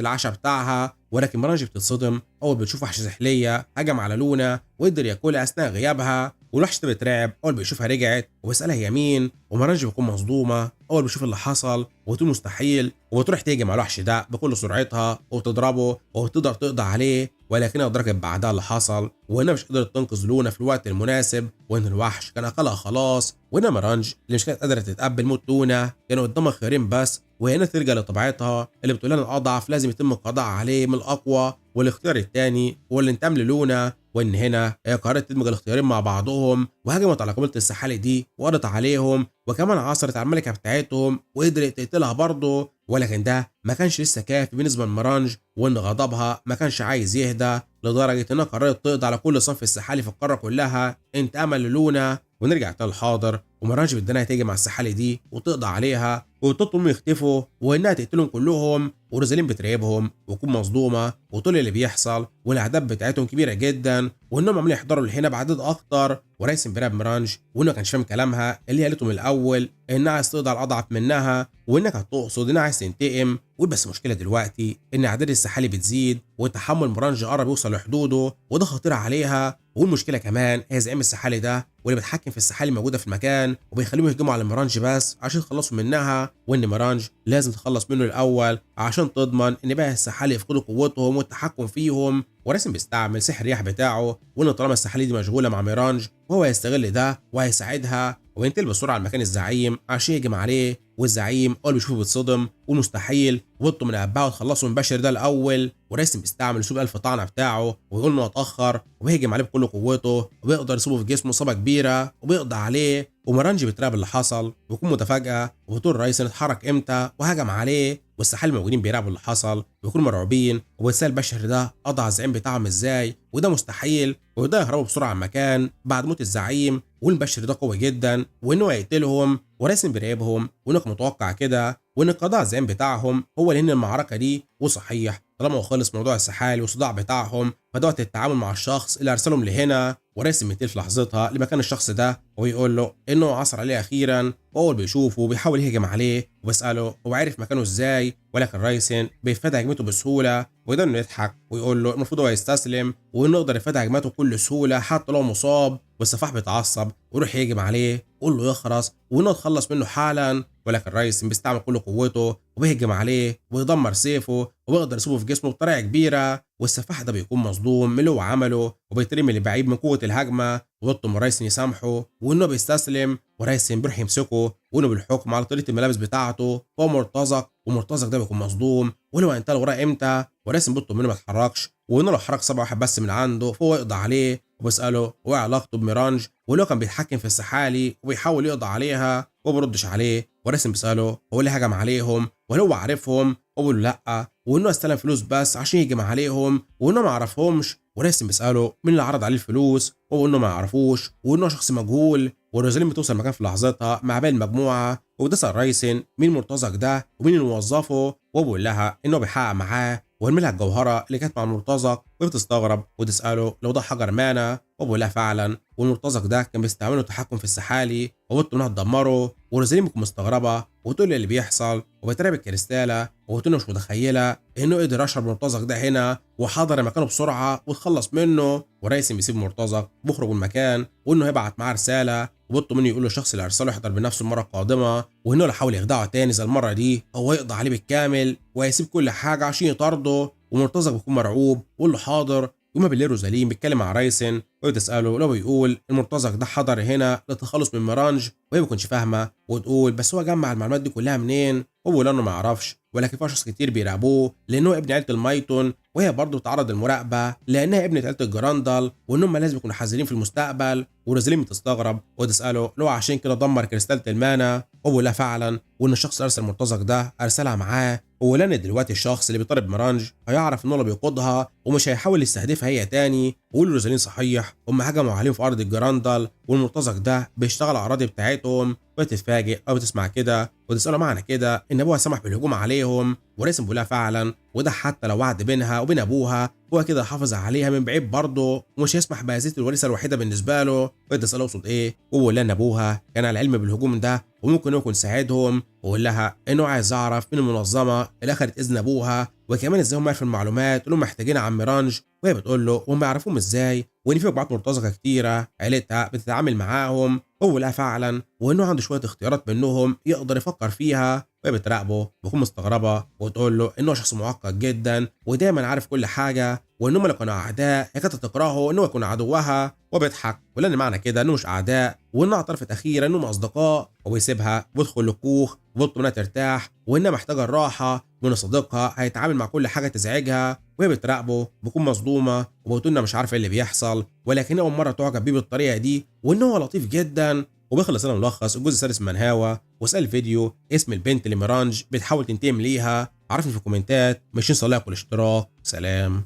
العشاء بتاعها. ولكن ميرانج بتتصدم أول بتشوف وحش سحلية هجم على لونا وقدر ياكلها أثناء غيابها، والوحش ده بيترعب أول بيشوفها رجعت وبيسألها هي مين، وميرانج بتكون مصدومة أول بيشوف اللي حصل وبتقول مستحيل، وبتروح تهجم على الوحش ده بكل سرعتها وتضربه وتقدر تقضي عليه. ولكنها أدركت بعدها اللي حصل وإنها مش قدرت تنقذ لونا في الوقت المناسب، وإن الوحش كان أكلها خلاص. وإن ميرانج اللي مش كانت قادرة تتقبل موت لونا كانوا قدامها خيارين بس، وهي إنها ترجع لطبيعتها اللي بتقول لها الأضعف لازم يتم القضاء عليه من الأقوى، والاختيار الثاني هو الانتقام للونا. وإن هنا هي قررت تدمج الاختيارين مع بعضهم وهجمت على قبيلة السحالي دي وقضت عليهم، وكمان عثرت على الملكة بتاعتهم وقدرت تقتلها برضه. ولكن ده ما كانش لسه كافي بالنسبة لميرانج، وإن غضبها ما كانش عايز يهدى لدرجة إنها قررت تقضي على كل صنف السحالي في القارة كلها انتقاما للونا. ونرجع تاني الحاضر وميرانج بدنا تيجي مع السحالي دي وتقضي عليها وتطلب منهم يختفوا وإنها تقتلهم كلهم، ورزالين بتراقبهم وتكون مصدومة وتقول اللي بيحصل والأعداد بتاعتهم كبيرة جدا وإنهم عمالين يحضروا لهنا بعدد أكتر. وراسم بيراقب ميرانج وإنه ما كانش فاهم كلامها اللي قالته من الأول إنها عايز تقضي على الأضعف منها وإنها كانت تقصد إنها عايز تنتقم. بس المشكلة دلوقتي إن أعداد السحالي بتزيد وتحمل ميرانج قرب يوصل لحدوده وده خطير عليها. والمشكلة كمان هي زعيم السحالي ده واللي بيتحكم في السحالي موجودة في المكان وبيخليهم يهجموا على ميرانج بس عشان يخلصوا منها، وإن ميرانج لازم تخلص منه الأول عشان تضمن إن باقي السحالي يفقدوا قوتهم والتحكم فيهم. وراسم بيستعمل سحر الرياح بتاعه وإن طالما السحالي دي مشغولة مع ميرانج وهو هيستغل ده وهيساعدها، وينتقل بسرعة لمكان الزعيم عشان يهجم عليه. والزعيم أول بيشوفه بيتصدم ومستحيل وبطوا من أبعه وتخلصوا من بشر ده الأول. وراسم بيستعمل أسلوب ألف طعنة بتاعه ويقول إنه اتأخر وبيهجم عليه بكل قوته وبيقدر يصيبه في جسمه إصابة كبيرة وبيقضي عليه. وميرانج بتراقب اللي حصل ويكون متفاجئة وبتقول الرئيس اتحرك إمتى وهجم عليه، والسحالي الموجودين بيراقبوا اللي حصل ويكونوا مرعوبين وبتسأل البشر ده قضى على الزعيم بتاعهم إزاي وده مستحيل، وده يهربوا بسرعة عن المكان بعد موت الزعيم. والبشر ده قوي جدا وإنه هيقتلهم، وراسم بيراقبهم وإنك متوقع كده وإن القضاء على الزعيم بتاعهم هو اللي ينهي المعركة دي. وصحيح طالما هو خلص موضوع السحالي والصداع بتاعهم فدوت التعامل مع الشخص اللي أرسلهم لهنا. وراسم ينتقل في لحظتها لمكان الشخص ده ويقول له إنه عثر عليه أخيرا، وأول بيشوفه وبيحاول يهجم عليه وبيسأله هو عارف مكانه إزاي، ولكن رايسن بيفادى هجمته بسهولة ويقدر إنه يضحك ويقول له المفروض هو يستسلم وإنه يقدر يفادى هجمته بكل سهولة حتى لو مصاب. والسفاح بيتعصب ويروح يهجم عليه ويقول له يخرس وإنه يتخلص منه حالا، ولكن رايسن بيستعمل كل قوته وبيهجم عليه ويدمر سيفه وبيقدر يصيبه في جسمه بطريقة كبيرة. والسفاح ده بيكون مصدوم من اللي هو عمله وبيترمي لبعيد من قوة الهجمة وبيطلب رايسن يسامحه وإنه بيستسلم. ورايسن بيروح يمسكه وإنه بالحكم على طريقة الملابس بتاعته هو مرتزق، ومرتزق ده بيكون مصدوم ولو انت وراه امتى. وراسم بيطلب منه ما يتحركش وإنه لو حرك صبع واحد بس من عنده فهو يقضي عليه، وبيسأله هو علاقته بميرانج ولو كان بيتحكم في السحالي وبيحاول يقضي عليها وبيردش عليه. وراسم بيسأله هو اللي هجم عليهم وهل هو عارفهم، وبيقول له لا وإنه استلم فلوس بس عشان يهجم عليهم وإنه ما يعرفهمش. وراسم بيسأله مين اللي عرض عليه الفلوس وإنه ما يعرفوش وإنه شخص مجهول. والرجالين بتوصل مكان في لحظتها مع باقي المجموعة وبتسأل رايسن مين مرتزق ده ومين اللي موظفه، وبيقول لها إنه بيحقق معاه ويرمي لها الجوهره اللي كانت مع المرتزق، وبتستغرب وتساله لو ده حجر مانا، وبقول لها فعلا، والمرتزق ده كان بيستعمله التحكم في السحالي، وبتقول انها تدمره. وروزالين بتكون مستغربه وتقول لي اللي بيحصل، وبتراقب الكريستاله وبتقول مش متخيله انه قدر يشرب المرتزق ده هنا وحضر مكانه بسرعه وتخلص منه. ورايسن بيسيب المرتزق بيخرج من المكان، وانه هيبعت معاه رساله، وبيطلب منه يقول له الشخص اللي ارسله يحضر بنفسه المره القادمه، وانه لو حاول يخدعه تاني زي المره دي هو يقضي عليه بالكامل وهيسيب كل حاجه عشان يطارده. ومرتزق بيكون مرعوب ويقول له حاضر. يوم بالليل روزالين بيتكلم مع رايسن وبتساله لو بيقول المرتزق ده حضر هنا للتخلص من ميرانج، وهي ما بتكونش فاهمه وتقول بس هو جمع المعلومات دي كلها منين؟ هو بيقول انه ما يعرفش، ولكن في اشخاص كتير بيراقبوه لانه ابن عيله المايتون، وهي برضه بتتعرض للمراقبه لانها ابنه عيله الجراندال، وانهم لازم يكونوا حذرين في المستقبل. وروزالين بتستغرب وتساله لو عشان كده دمر كريستالة المانا، وهو لا فعلا، وان الشخص اللي ارسل المرتزق ده ارسلها معاه، ولان دلوقتي الشخص اللي بيطارد ميرانج هيعرف انه اللي بيقودها ومش هيحاول يستهدفها هي تاني. ويقول روزالين صحيح هم هجموا عليهم في ارض الجراندال، والمرتزق ده بيشتغل على الاراضي بتاعتهم. وتتفاجئ او بتسمع كده وتساله معنى كده ان ابوها سمح بالهجوم عليهم، ورسم بيقولها فعلا، وده حتى لو وعد بينها وبين ابوها هو كده حافظ عليها من بعيد برضه، ومش هيسمح بهذه الوريثه الوحيده بالنسبه له. وتساله اقصد ايه، وبيقول لها ان ابوها كان على علم بالهجوم ده وممكن يكون ساعدهم، ويقول لها انه عايز يعرف من المنظمه اللي اخذت اذن ابوها، وكمان ازاي هم عرفوا المعلومات اللي هم محتاجينها عن ميرانج. وهي بتقول له وهم يعرفوهم ازاي، وان في مجموعات مرتزقه كتيره عيلتها بتتعامل معاهم. هو لا فعلا، وانه عنده شويه اختيارات منهم يقدر يفكر فيها. وهي بتراقبه بتكون مستغربه وتقول له انه شخص معقد جدا ودايما عارف كل حاجه، وانهم لو كانوا اعداء هي كانت تكرهه انه يكون عدوها. وبيضحك ولان معنى كده انه مش اعداء، وانها اعترفت اخيرا انهم اصدقاء. وبيسيبها وبيدخل للكوخ وبيطلب منها ترتاح وانها محتاجه الراحه، وان صديقها هيتعامل مع كل حاجه تزعجها. وهي بتراقبه بتكون مصدومه وبتقول انها مش عارفه ايه اللي بيحصل، ولكن اول مره تعجب بيه بالطريقه دي وانه هو لطيف جدا. وبيخلص لنا ملخص الجزء السادس من هاوا. واسال الفيديو اسم البنت اللي ميرانج بتحاول تنتقم ليها. عرفني في الكومنتات، مش ننسى اللايك والاشتراك. سلام.